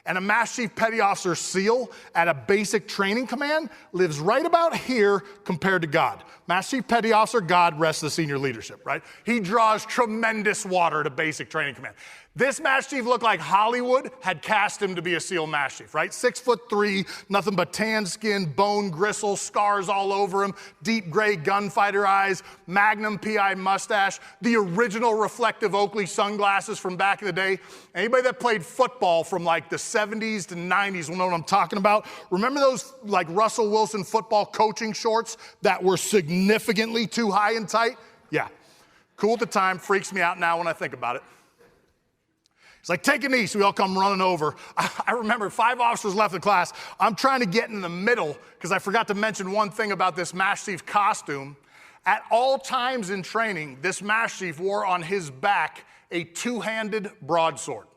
And a Master Chief Petty Officer SEAL at a basic training command lives right about here compared to God. Master Chief Petty Officer, God, rest the senior leadership, right? He draws tremendous water to basic training command. This Master Chief looked like Hollywood had cast him to be a SEAL Master Chief, right? 6'3", nothing but tan skin, bone gristle, scars all over him, deep gray gunfighter eyes, Magnum PI mustache, the original reflective Oakley sunglasses from back in the day. Anybody that played football from like the 70s to 90s will know what I'm talking about. Remember those like Russell Wilson football coaching shorts that were significantly too high and tight? Yeah. Cool at the time, freaks me out now when I think about it. It's like, take a knee, so we all come running over. I remember 5 officers left the class. I'm trying to get in the middle because I forgot to mention one thing about this Master Chief costume. At all times in training, this Master Chief wore on his back a 2-handed broadsword.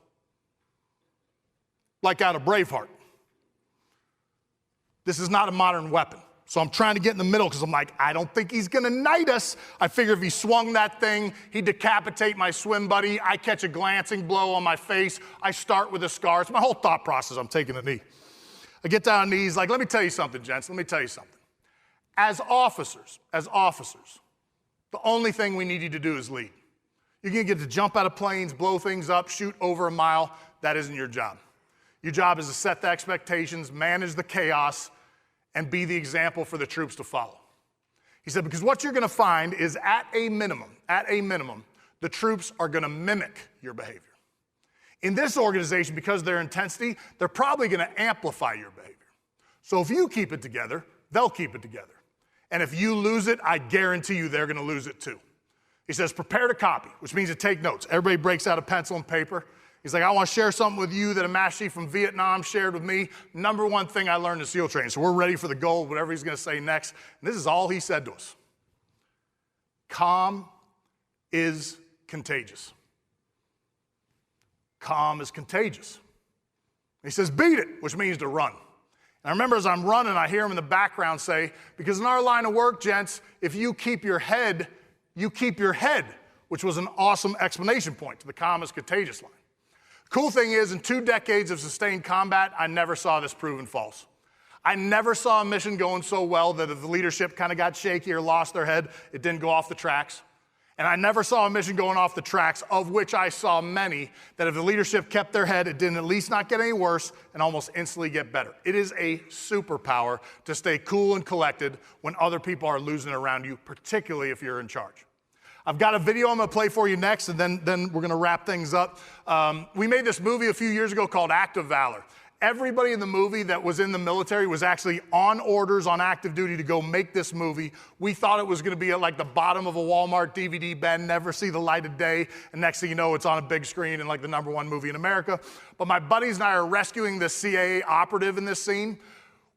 Like out of Braveheart. This is not a modern weapon. So I'm trying to get in the middle because I'm like, I don't think he's gonna knight us. I figure if he swung that thing, he'd decapitate my swim buddy. I catch a glancing blow on my face. I start with a scar. It's my whole thought process. I'm taking a knee. I get down on knees, like, let me tell you something, gents. Let me tell you something. As officers, the only thing we need you to do is lead. You're gonna get to jump out of planes, blow things up, shoot over a mile. That isn't your job. Your job is to set the expectations, manage the chaos, and be the example for the troops to follow. He said, because what you're gonna find is at a minimum, the troops are gonna mimic your behavior. In this organization, because of their intensity, they're probably gonna amplify your behavior. So if you keep it together, they'll keep it together. And if you lose it, I guarantee you they're gonna lose it too. He says, prepare to copy, which means to take notes. Everybody breaks out a pencil and paper. He's like, I want to share something with you that a Master Chief from Vietnam shared with me. Number one thing I learned in SEAL training. So we're ready for the goal, whatever he's going to say next. And this is all he said to us. Calm is contagious. Calm is contagious. He says, beat it, which means to run. And I remember as I'm running, I hear him in the background say, because in our line of work, gents, if you keep your head, you keep your head, which was an awesome explanation point to the calm is contagious line. Cool thing is, in 2 decades of sustained combat, I never saw this proven false. I never saw a mission going so well that if the leadership kind of got shaky or lost their head, it didn't go off the tracks. And I never saw a mission going off the tracks, of which I saw many, that if the leadership kept their head, it didn't at least not get any worse and almost instantly get better. It is a superpower to stay cool and collected when other people are losing around you, particularly if you're in charge. I've got a video I'm going to play for you next, and then we're going to wrap things up. We made this movie a few years ago called Act of Valor. Everybody in the movie that was in the military was actually on orders on active duty to go make this movie. We thought it was going to be at like the bottom of a Walmart DVD bin, never see the light of day, and next thing you know, it's on a big screen and like the #1 movie in America. But my buddies and I are rescuing this CIA operative in this scene.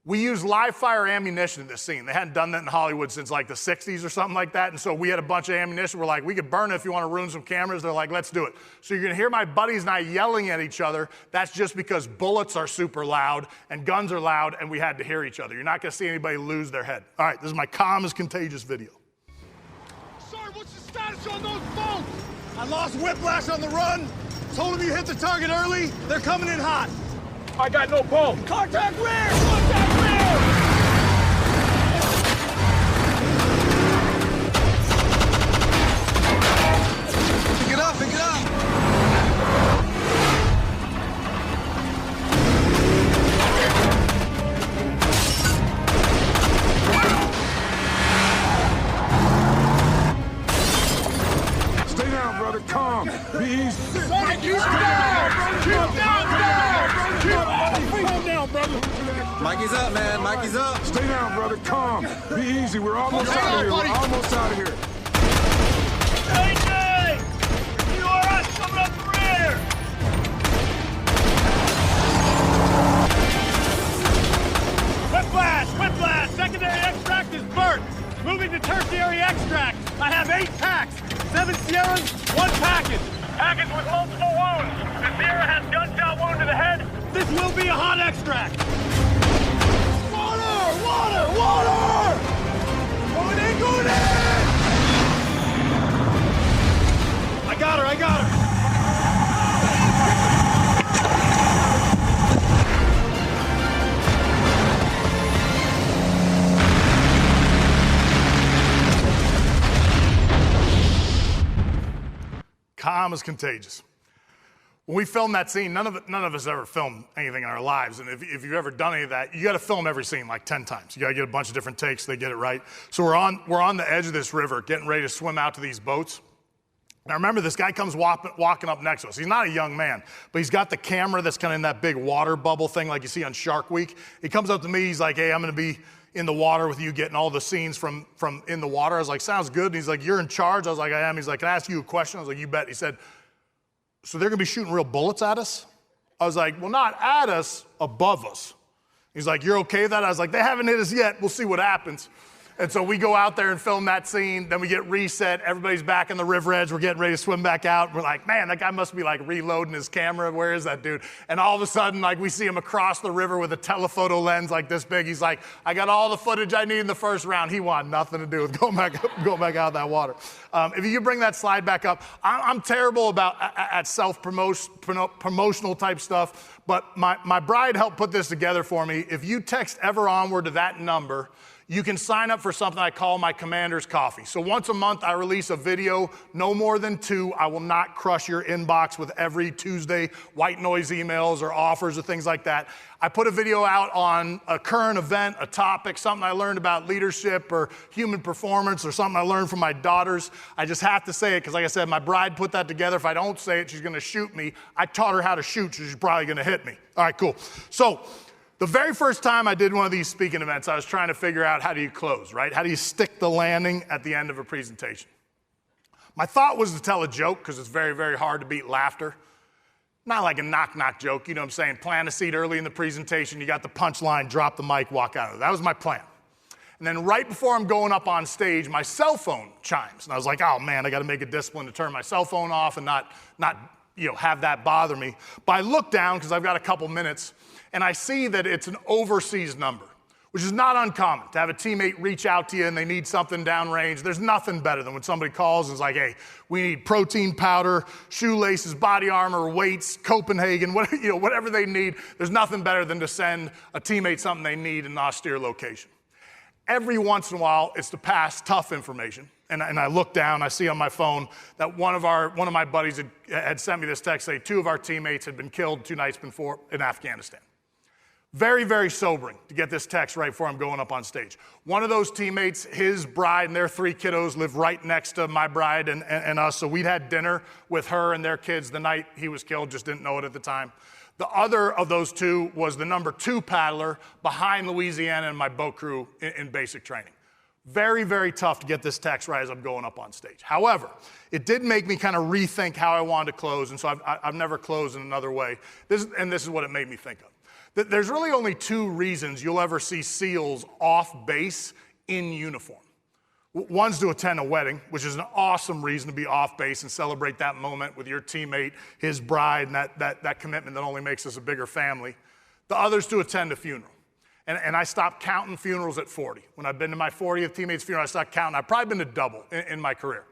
We used live fire ammunition in this scene. They hadn't done that in Hollywood since like the 60s or something like that. And so we had a bunch of ammunition. We're like, we could burn it if you want to ruin some cameras. They're like, let's do it. So you're going to hear my buddies and I yelling at each other. That's just because bullets are super loud and guns are loud and we had to hear each other. You're not going to see anybody lose their head. All right, this is my calm is contagious video. Sir, what's the status on those boats? I lost whiplash on the run. Told them you hit the target early. They're coming in hot. I got no boat. Contact rear! Contact rear! Pick it up, pick it up! Stay down, brother. Calm. Be easy. Sir, keep down! Keep down! Calm down, brother. Mikey's up, man. Mikey's up. Stay down, brother. Calm. Be easy. We're almost out of here. We're almost out of here. AJ! You are us coming up the rear! Whiplash! Whiplash! Secondary extract is burnt. Moving to tertiary extract. I have 8 packs. 7 Sierras, 1 package. Package with multiple wounds. The Sierra has gunshot wound to the head. This will be a hot extract. Water! Water! Water! Going in, going in! I got her, I got her. Calm is contagious. When we filmed that scene, none of us ever filmed anything in our lives. And if you've ever done any of that, you got to film every scene like 10 times. You got to get a bunch of different takes so they get it right. So we're on the edge of this river, getting ready to swim out to these boats. Now remember, this guy comes walking up next to us. He's not a young man, but he's got the camera that's kind of in that big water bubble thing like you see on Shark Week. He comes up to me. He's like, hey, I'm going to be in the water with you, getting all the scenes from in the water. I was like, sounds good. And he's like, you're in charge? I was like, I am. He's like, can I ask you a question? I was like, you bet. He said, so they're going to be shooting real bullets at us? I was like, well, not at us, above us. He's like, you're okay with that? I was like, they haven't hit us yet. We'll see what happens. And so we go out there and film that scene. Then we get reset. Everybody's back on the river edge. We're getting ready to swim back out. We're like, man, that guy must be like reloading his camera. Where is that dude? And all of a sudden, like we see him across the river with a telephoto lens like this big. He's like, I got all the footage I need in the first round. He wanted nothing to do with going back out of that water. If you could bring that slide back up. I'm terrible about at self-promotional type stuff, but my bride helped put this together for me. If you text ever onward to that number, you can sign up for something I call my Commander's Coffee. So once a month, I release a video, no more than 2. I will not crush your inbox with every Tuesday white noise emails or offers or things like that. I put a video out on a current event, a topic, something I learned about leadership or human performance or something I learned from my daughters. I just have to say it because, like I said, my bride put that together. If I don't say it, she's going to shoot me. I taught her how to shoot, so she's probably going to hit me. All right, cool. So the very first time I did one of these speaking events, I was trying to figure out how do you close, right? How do you stick the landing at the end of a presentation? My thought was to tell a joke because it's very, very hard to beat laughter. Not like a knock-knock joke, you know what I'm saying? Plant a seed early in the presentation, you got the punchline, drop the mic, walk out of it. That was my plan. And then right before I'm going up on stage, my cell phone chimes. And I was like, oh man, I got to make a discipline to turn my cell phone off and not have that bother me. But I look down, because I've got a couple minutes, and I see that it's an overseas number, which is not uncommon to have a teammate reach out to you and they need something downrange. There's nothing better than when somebody calls and is like, hey, we need protein powder, shoelaces, body armor, weights, Copenhagen, whatever they need. There's nothing better than to send a teammate something they need in an austere location. Every once in a while, it's to pass tough information. And I look down, I see on my phone that one of my buddies had sent me this text saying 2 of our teammates had been killed 2 nights before in Afghanistan. Very, very sobering to get this text right before I'm going up on stage. One of those teammates, his bride and their 3 kiddos live right next to my bride and us, so we'd had dinner with her and their kids the night he was killed, just didn't know it at the time. The other of those 2 was the number 2 paddler behind Louisiana and my boat crew in basic training. Very, very tough to get this text right as I'm going up on stage. However, it did make me kind of rethink how I wanted to close, and so I've never closed in another way. This is what it made me think of. There's really only 2 reasons you'll ever see SEALs off base in uniform. One's to attend a wedding, which is an awesome reason to be off base and celebrate that moment with your teammate, his bride, and that commitment that only makes us a bigger family. The other's to attend a funeral. And I stopped counting funerals at 40. When I've been to my 40th teammate's funeral, I stopped counting. I've probably been to double in my career.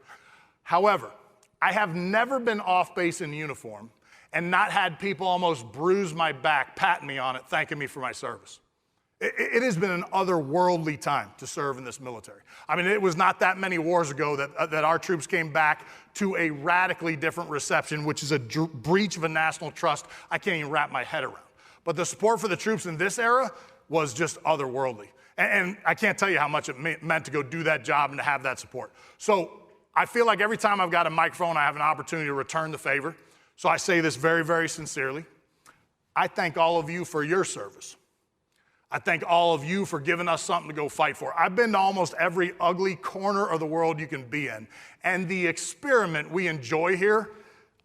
However, I have never been off base in uniform and not had people almost bruise my back, patting me on it, thanking me for my service. It has been an otherworldly time to serve in this military. I mean, it was not that many wars ago that our troops came back to a radically different reception, which is a breach of a national trust I can't even wrap my head around. But the support for the troops in this era was just otherworldly. And I can't tell you how much it meant to go do that job and to have that support. So I feel like every time I've got a microphone, I have an opportunity to return the favor. So I say this very, very sincerely. I thank all of you for your service. I thank all of you for giving us something to go fight for. I've been to almost every ugly corner of the world you can be in. And the experiment we enjoy here,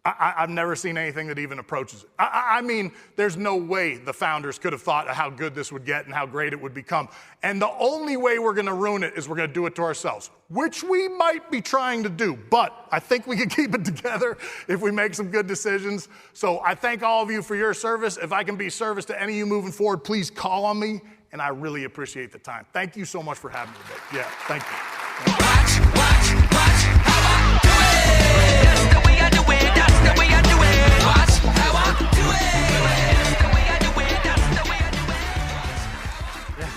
I've never seen anything that even approaches it. I mean, there's no way the founders could have thought of how good this would get and how great it would become. And the only way we're going to ruin it is we're going to do it to ourselves, which we might be trying to do. But I think we can keep it together if we make some good decisions. So I thank all of you for your service. If I can be service to any of you moving forward, please call on me. And I really appreciate the time. Thank you so much for having me today. Yeah, thank you. Watch how I do it. That's the way I do it. That's the way I do it. Watch how I do it. That's the way I do it. That's the way I do it.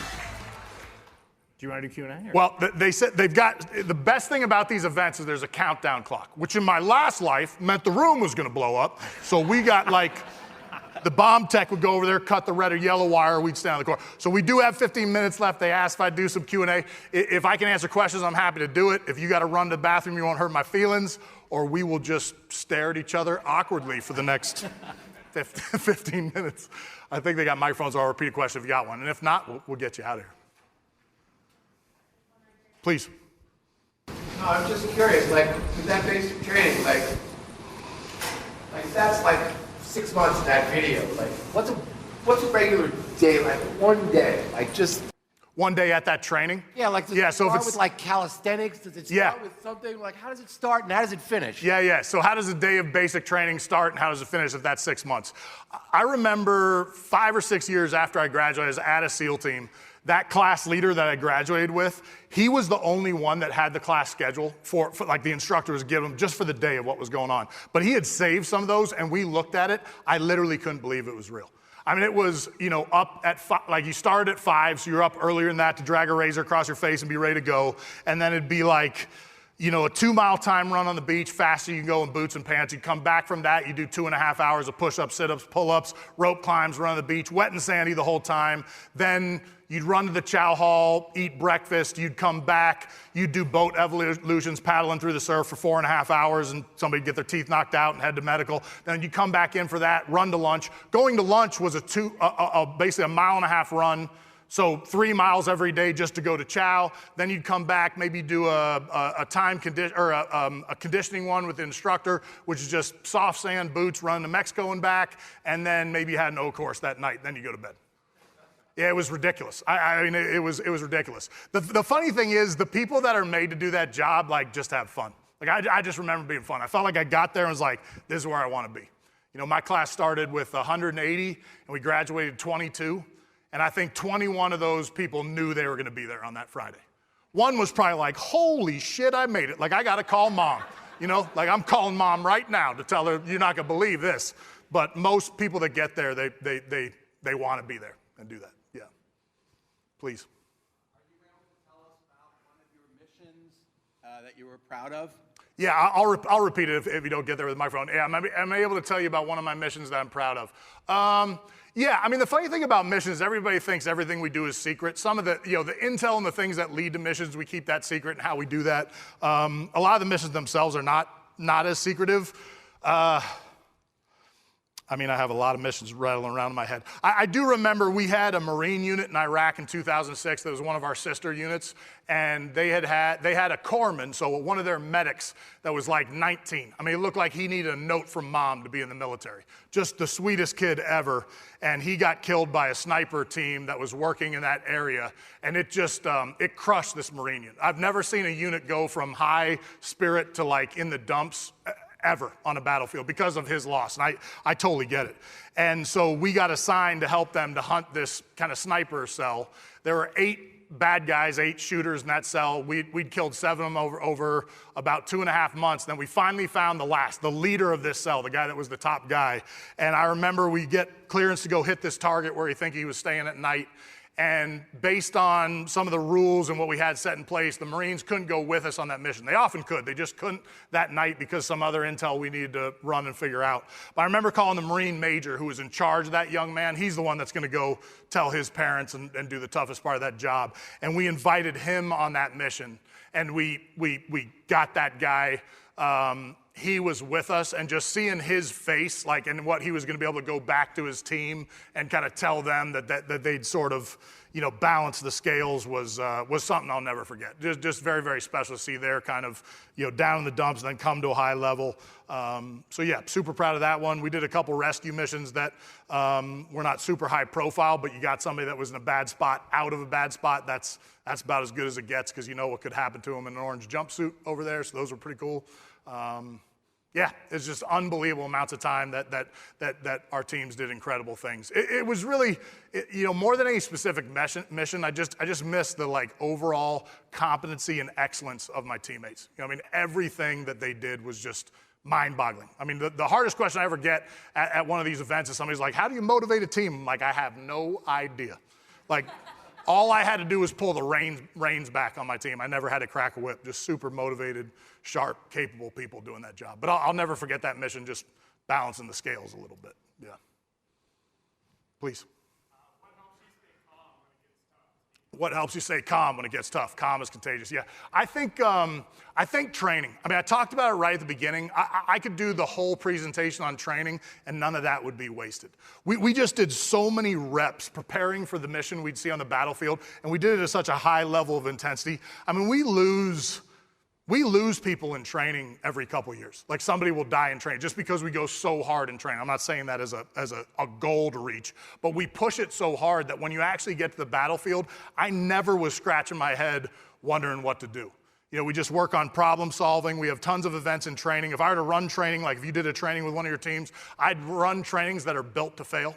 Do you want to do Q&A? Well, they said they've got, the best thing about these events is there's a countdown clock, which in my last life meant the room was going to blow up. So we got like, the bomb tech would go over there, cut the red or yellow wire, we'd stand on the corner. So we do have 15 minutes left. They asked if I'd do some Q&A. If I can answer questions, I'm happy to do it. If you got to run to the bathroom, you won't hurt my feelings, or we will just stare at each other awkwardly for the next 15 minutes. I think they got microphones, or I'll repeat a question if you got one. And if not, we'll get you out of here. Please. No, I'm just curious, like, with that basic training, like that's like 6 months in that video. Like, what's a regular day like? One day, like just. One day at that training? Yeah, like does it start with like calisthenics? Does it start with something? Like, how does it start and how does it finish? Yeah. So how does a day of basic training start and how does it finish if that's 6 months? I remember 5 or 6 years after I graduated, I was at a SEAL team. That class leader that I graduated with, he was the only one that had the class schedule for like the instructor was giving him just for the day of what was going on. But he had saved some of those and we looked at it. I literally couldn't believe it was real. I mean, it was, up at like you started at 5, so you're up earlier than that to drag a razor across your face and be ready to go. And then it'd be like, a 2-mile time run on the beach, faster you can go in boots and pants. You come back from that, you do 2.5 hours of push-ups, sit-ups, pull-ups, rope climbs, run on the beach, wet and sandy the whole time. Then you'd run to the chow hall, eat breakfast, you'd come back, you'd do boat evolutions, paddling through the surf for 4.5 hours, and somebody'd get their teeth knocked out and head to medical. Then you'd come back in for that, run to lunch. Going to lunch was basically a 1.5-mile run. So 3 miles every day just to go to chow. Then you'd come back, maybe do a conditioning one with the instructor, which is just soft sand boots, run to Mexico and back. And then maybe you had an O course that night. Then you go to bed. Yeah, it was ridiculous. I mean, it was ridiculous. The funny thing is, the people that are made to do that job, like, just have fun. Like, I just remember being fun. I felt like I got there and was like, this is where I want to be. You know, my class started with 180, and we graduated 22, and I think 21 of those people knew they were going to be there on that Friday. One was probably like, holy shit, I made it. Like, I got to call mom. You know, like, I'm calling mom right now to tell her, you're not going to believe this. But most people that get there, they want to be there and do that. Yeah. Please. Are you able to tell us about one of your missions that you were proud of? Yeah, I'll repeat it if you don't get there with the microphone. Yeah, am I able to tell you about one of my missions that I'm proud of? Yeah, I mean, the funny thing about missions, everybody thinks everything we do is secret. Some of the, the intel and the things that lead to missions, we keep that secret and how we do that. A lot of the missions themselves are not as secretive. I mean, I have a lot of missions rattling around in my head. I do remember we had a Marine unit in Iraq in 2006 that was one of our sister units, and they had a corpsman, so one of their medics that was like 19. I mean, it looked like he needed a note from mom to be in the military. Just the sweetest kid ever, and he got killed by a sniper team that was working in that area, and it just, it crushed this Marine unit. I've never seen a unit go from high spirit to like in the dumps ever on a battlefield because of his loss, and I totally get it. And so we got assigned to help them to hunt this kind of sniper cell. There were 8 bad guys, 8 shooters in that cell. We'd killed 7 of them over about 2.5 months. Then we finally found the leader of this cell, the guy that was the top guy. And I remember we get clearance to go hit this target where he think he was staying at night. And based on some of the rules and what we had set in place, the Marines couldn't go with us on that mission. They often could. They just couldn't that night because some other intel we needed to run and figure out. But I remember calling the Marine major who was in charge of that young man. He's the one that's going to go tell his parents and do the toughest part of that job. And we invited him on that mission. And we got that guy. He was with us, and just seeing his face, like, and what he was going to be able to go back to his team and kind of tell them that they'd sort of, balance the scales was something I'll never forget. Just very, very special to see their kind of, down in the dumps and then come to a high level. So yeah, super proud of that one. We did a couple rescue missions that were not super high profile, but you got somebody that was in a bad spot out of a bad spot. That's about as good as it gets because you know what could happen to them in an orange jumpsuit over there. So those were pretty cool. Yeah, it's just unbelievable amounts of time that our teams did incredible things. It was really, more than any specific mission, I just missed the like overall competency and excellence of my teammates. Everything that they did was just mind-boggling. I mean, the hardest question I ever get at one of these events is somebody's like, how do you motivate a team? I'm like, I have no idea. Like, all I had to do was pull the reins back on my team. I never had to crack a whip. Just super motivated, sharp, capable people doing that job. But I'll never forget that mission, just balancing the scales a little bit. Yeah. Please. What helps you stay calm when it gets tough? Calm is contagious. Yeah, I think training. I mean, I talked about it right at the beginning. I could do the whole presentation on training, and none of that would be wasted. We just did so many reps preparing for the mission we'd see on the battlefield, and we did it at such a high level of intensity. I mean, we lose people in training every couple years. Like somebody will die in training just because we go so hard in training. I'm not saying that as a goal to reach, but we push it so hard that when you actually get to the battlefield, I never was scratching my head wondering what to do. We just work on problem solving. We have tons of events in training. If I were to run training, like if you did a training with one of your teams, I'd run trainings that are built to fail.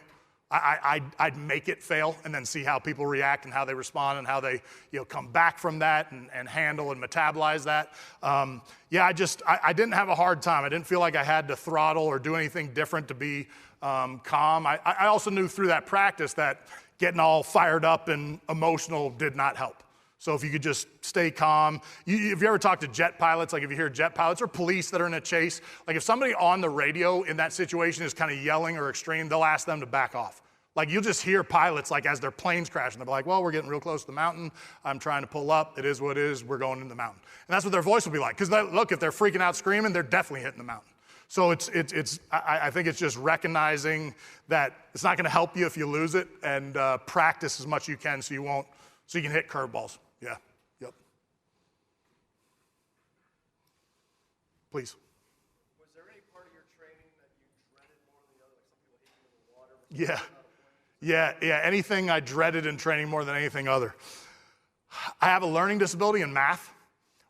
I'd make it fail and then see how people react and how they respond and how they come back from that and handle and metabolize that. I didn't have a hard time. I didn't feel like I had to throttle or do anything different to be calm. I also knew through that practice that getting all fired up and emotional did not help. So if you could just stay calm. If you ever talk to jet pilots, like if you hear jet pilots or police that are in a chase, like if somebody on the radio in that situation is kind of yelling or extreme, they'll ask them to back off. Like you'll just hear pilots like as their plane's crashing, they'll be like, well, we're getting real close to the mountain. I'm trying to pull up. It is what it is. We're going in the mountain. And that's what their voice will be like. Because look, if they're freaking out screaming, they're definitely hitting the mountain. So I think it's just recognizing that it's not going to help you if you lose it, and practice as much as you can so you can hit curveballs. Yeah. Yep. Please. Was there any part of your training that you dreaded more than the other? Like some people hit you in the water? Yeah, anything I dreaded in training more than anything other. I have a learning disability in math.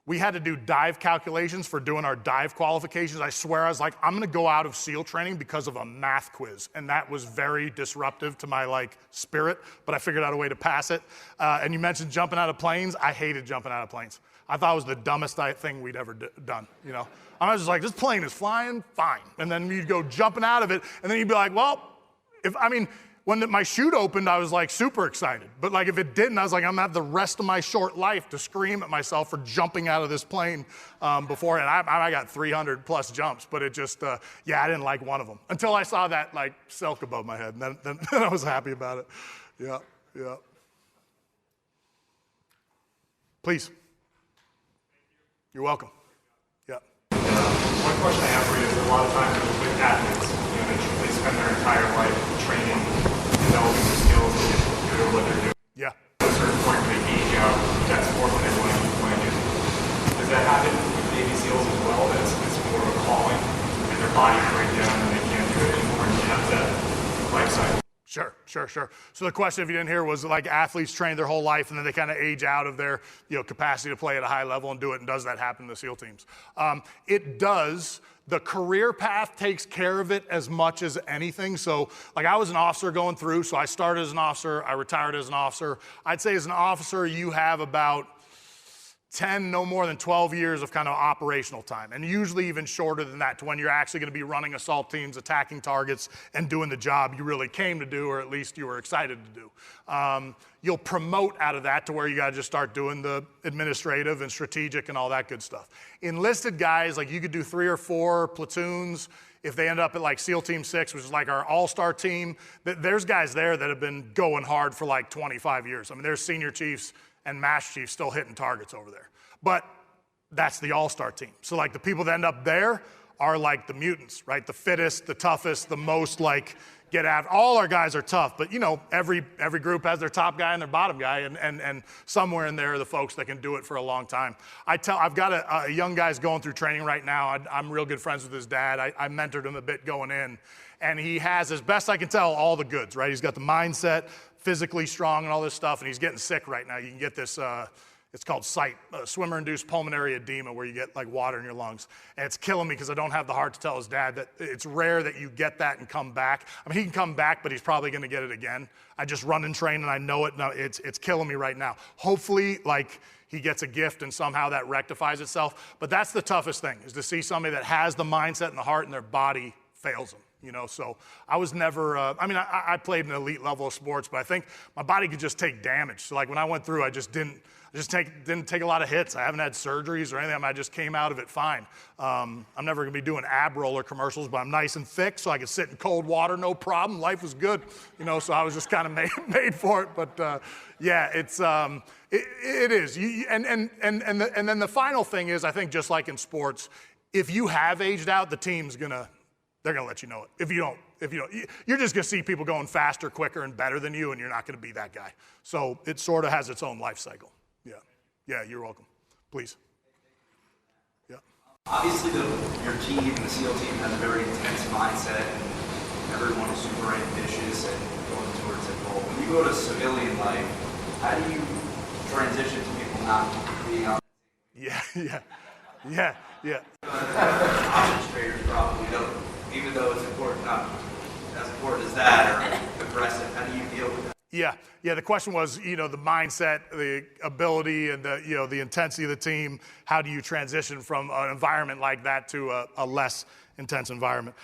We had to do dive calculations for doing our dive qualifications. I swear I was like, I'm gonna go out of SEAL training because of a math quiz. And that was very disruptive to my spirit, but I figured out a way to pass it. And you mentioned jumping out of planes. I hated jumping out of planes. I thought it was the dumbest thing we'd ever done, you know? I was just like, this plane is flying, fine. And then you'd go jumping out of it, and then you'd be like, well, when my chute opened, I was like super excited. But if it didn't, I was like, I'm gonna have the rest of my short life to scream at myself for jumping out of this plane before. And I got 300 plus jumps, but it just, I didn't like one of them. Until I saw that silk above my head, and then I was happy about it. Yeah. Please. You're welcome. Yeah. One question I have for you is a lot of times with athletes, they spend their entire life training, developing the skills to get good at what they're doing. Yeah. At a certain point, they age out that sport that they want to do. Does that happen with Navy SEALs as well? That it's more of a calling, and their bodies break down and they can't do it anymore, and you have that life cycle? Sure. So the question, if you didn't hear, was athletes train their whole life and then they kind of age out of their capacity to play at a high level and do it, and does that happen in the SEAL teams? It does. The career path takes care of it as much as anything. So I was an officer going through, so I started as an officer, I retired as an officer. I'd say as an officer, you have about 10, no more than 12 years of kind of operational time, and usually even shorter than that to when you're actually going to be running assault teams, attacking targets, and doing the job you really came to do, or at least you were excited to do. You'll promote out of that to where you got to just start doing the administrative and strategic and all that good stuff. Enlisted guys, you could do 3 or 4 platoons. If they end up at SEAL Team 6, which is our all-star team, there's guys there that have been going hard for 25 years. There's senior chiefs and master chiefs still hitting targets over there. But that's the all-star team. So the people that end up there are the mutants, right? The fittest, the toughest, the most get after. All our guys are tough, but every group has their top guy and their bottom guy, and somewhere in there are the folks that can do it for a long time. I've got a young guy's going through training right now. I'm real good friends with his dad. I mentored him a bit going in, and he has, as best I can tell, all the goods, right? He's got the mindset, physically strong and all this stuff, and he's getting sick right now. You can get this, it's called SITE, swimmer-induced pulmonary edema, where you get water in your lungs. And it's killing me because I don't have the heart to tell his dad that it's rare that you get that and come back. He can come back, but he's probably gonna get it again. I just run and train and I know it. No, it's killing me right now. Hopefully, he gets a gift and somehow that rectifies itself. But that's the toughest thing, is to see somebody that has the mindset and the heart and their body fails them. So I was never, I played an elite level of sports, but I think my body could just take damage. So when I went through, I didn't take a lot of hits. I haven't had surgeries or anything. I just came out of it fine. I'm never gonna be doing ab roller commercials, but I'm nice and thick, so I could sit in cold water, no problem. Life was good, so I was just kind of made for it. But it is. And then the final thing is, I think just like in sports, if you have aged out, the team's they're gonna let you know it. If you don't, you're just gonna see people going faster, quicker, and better than you, and you're not gonna be that guy. So it sort of has its own life cycle. Yeah, you're welcome. Please. Yeah. Obviously, your team, the SEAL team, has a very intense mindset, and everyone is super ambitious and going towards a goal. When you go to civilian life, how do you transition to people not being on? Yeah. Options traders probably don't. Even though it's important, not as important as that, or aggressive, how do you deal with that? Yeah. The question was, the mindset, the ability, and the intensity of the team. How do you transition from an environment like that to a less intense environment?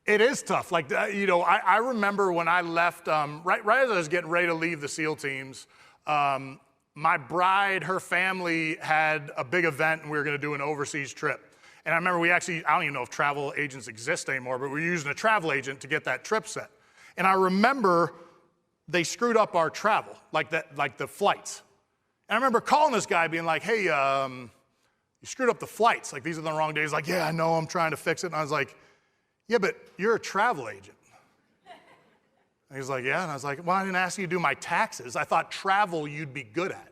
It is tough. I remember when I left, right as I was getting ready to leave the SEAL teams, my bride, her family had a big event, and we were going to do an overseas trip. And I remember I don't even know if travel agents exist anymore, but we were using a travel agent to get that trip set. And I remember they screwed up our travel, the flights. And I remember calling this guy being like, hey, you screwed up the flights. These are the wrong days. Yeah, I know, I'm trying to fix it. And I was like, yeah, but you're a travel agent. And he was like, yeah. And I was like, well, I didn't ask you to do my taxes. I thought travel you'd be good at.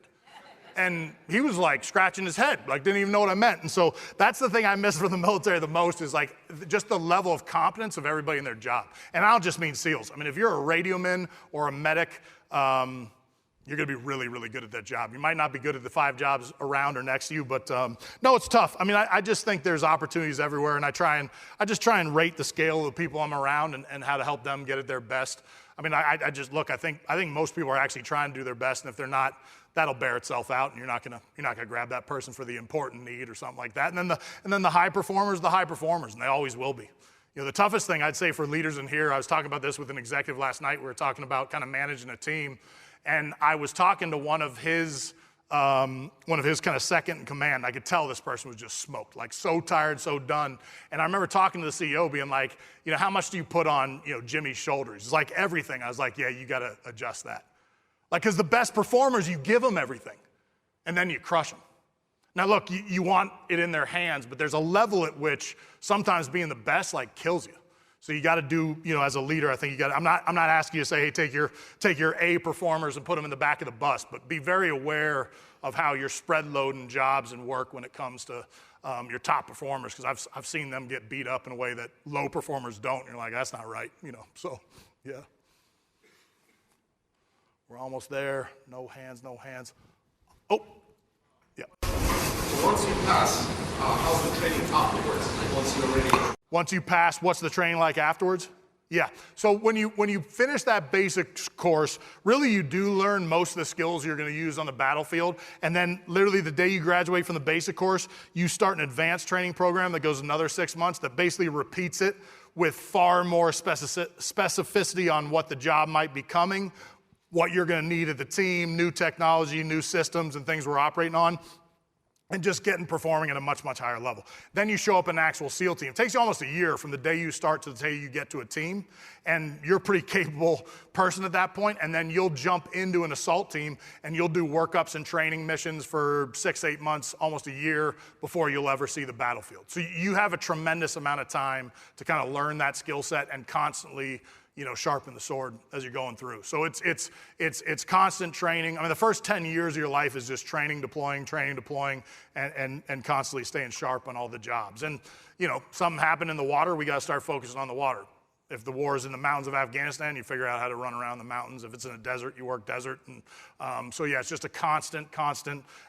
And he was like scratching his head, like didn't even know what I meant. And so that's the thing I miss from the military the most is like just the level of competence of everybody in their job. And I don't just mean SEALs. I mean, if you're a radioman or a medic, you're going to be really, really good at that job. You might not be good at the 5 jobs around or next to you, but no, it's tough. I mean, I just think there's opportunities everywhere, and I just try and rate the scale of the people I'm around and how to help them get at their best. I mean, I just look. I think most people are actually trying to do their best, and if they're not, that'll bear itself out, and you're not gonna grab that person for the important need or something like that. And then the high performers, and they always will be. You know, the toughest thing I'd say for leaders in here, I was talking about this with an executive last night. We were talking about kind of managing a team, and I was talking to one of his kind of second in command. I could tell this person was just smoked, like so tired, so done. And I remember talking to the CEO being like, you know, how much do you put on, you know, Jimmy's shoulders? It's like everything. I was like, yeah, you got to adjust that. Like, because the best performers, you give them everything, and then you crush them. Now, look, you want it in their hands, but there's a level at which sometimes being the best, like, kills you. So you got to do, you know, as a leader, I think you got. I'm not asking you to say, hey, take your A performers and put them in the back of the bus, but be very aware of how you're spread loading jobs and work when it comes to your top performers, because I've seen them get beat up in a way that low performers don't. And you're like, that's not right, you know. So, yeah. We're almost there. No hands, no hands. Oh, yeah. So once you pass, how's the training afterwards? Like once you pass, what's the training like afterwards? Yeah. So when you finish that basic course, really you do learn most of the skills you're going to use on the battlefield. And then literally the day you graduate from the basic course, you start an advanced training program that goes another 6 months that basically repeats it with far more specificity on what the job might be coming, what you're going to need at the team, new technology, new systems, and things we're operating on, and just performing at a much, much higher level. Then you show up in an actual SEAL team. It takes you almost a year from the day you start to the day you get to a team, and you're a pretty capable person at that point, and then you'll jump into an assault team, and you'll do workups and training missions for 6-8 months, almost a year, before you'll ever see the battlefield. So you have a tremendous amount of time to kind of learn that skill set and constantly, you know, sharpen the sword as you're going through. So it's constant training. I mean, the first 10 years of your life is just training, deploying, and constantly staying sharp on all the jobs. And, you know, something happened in the water, we got to start focusing on the water. If the war is in the mountains of Afghanistan, you figure out how to run around the mountains. If it's in a desert, you work desert. And so yeah, it's just a constant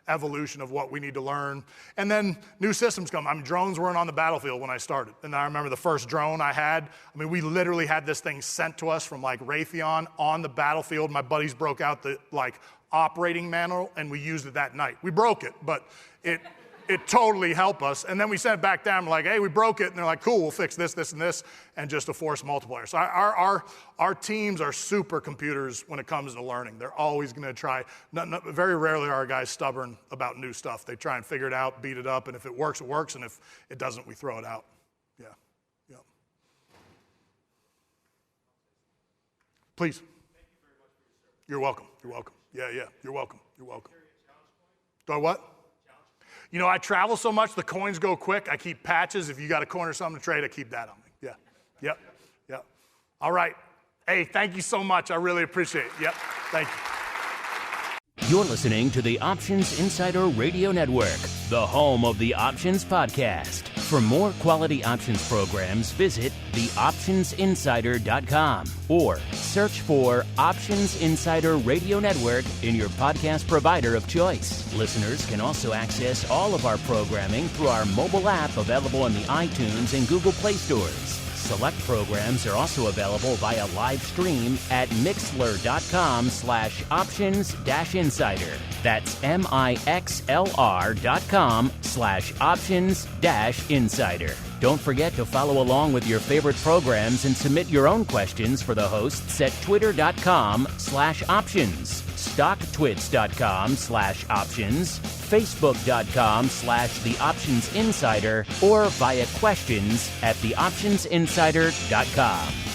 evolution of what we need to learn. And then new systems come. I mean, drones weren't on the battlefield when I started. And I remember the first drone I had, I mean, we literally had this thing sent to us from like Raytheon on the battlefield. My buddies broke out the like operating manual and we used it that night. We broke it, but it totally helped us. And then we sent it back down, we're like, hey, we broke it. And they're like, cool, we'll fix this, this, and this, and just a force multiplier. So our teams are supercomputers when it comes to learning. They're always gonna try. Very rarely are our guys stubborn about new stuff. They try and figure it out, beat it up, and if it works, it works, and if it doesn't, we throw it out. Yeah. Please. Thank you very much for your service. You're welcome. Yeah, you're welcome. Do I what? You know, I travel so much, the coins go quick. I keep patches. If you got a coin or something to trade, I keep that on me. Yeah. Yep. All right. Hey, thank you so much. I really appreciate it. Yep. Thank you. You're listening to the Options Insider Radio Network, the home of the Options Podcast. For more quality options programs, visit theoptionsinsider.com or search for Options Insider Radio Network in your podcast provider of choice. Listeners can also access all of our programming through our mobile app available in the iTunes and Google Play stores. Select programs are also available via live stream at mixlr.com/options-insider. That's mixlr.com/options-insider. Don't forget to follow along with your favorite programs and submit your own questions for the hosts at twitter.com/options, stocktwits.com/options, facebook.com/theoptionsinsider, or via questions@theoptionsinsider.com.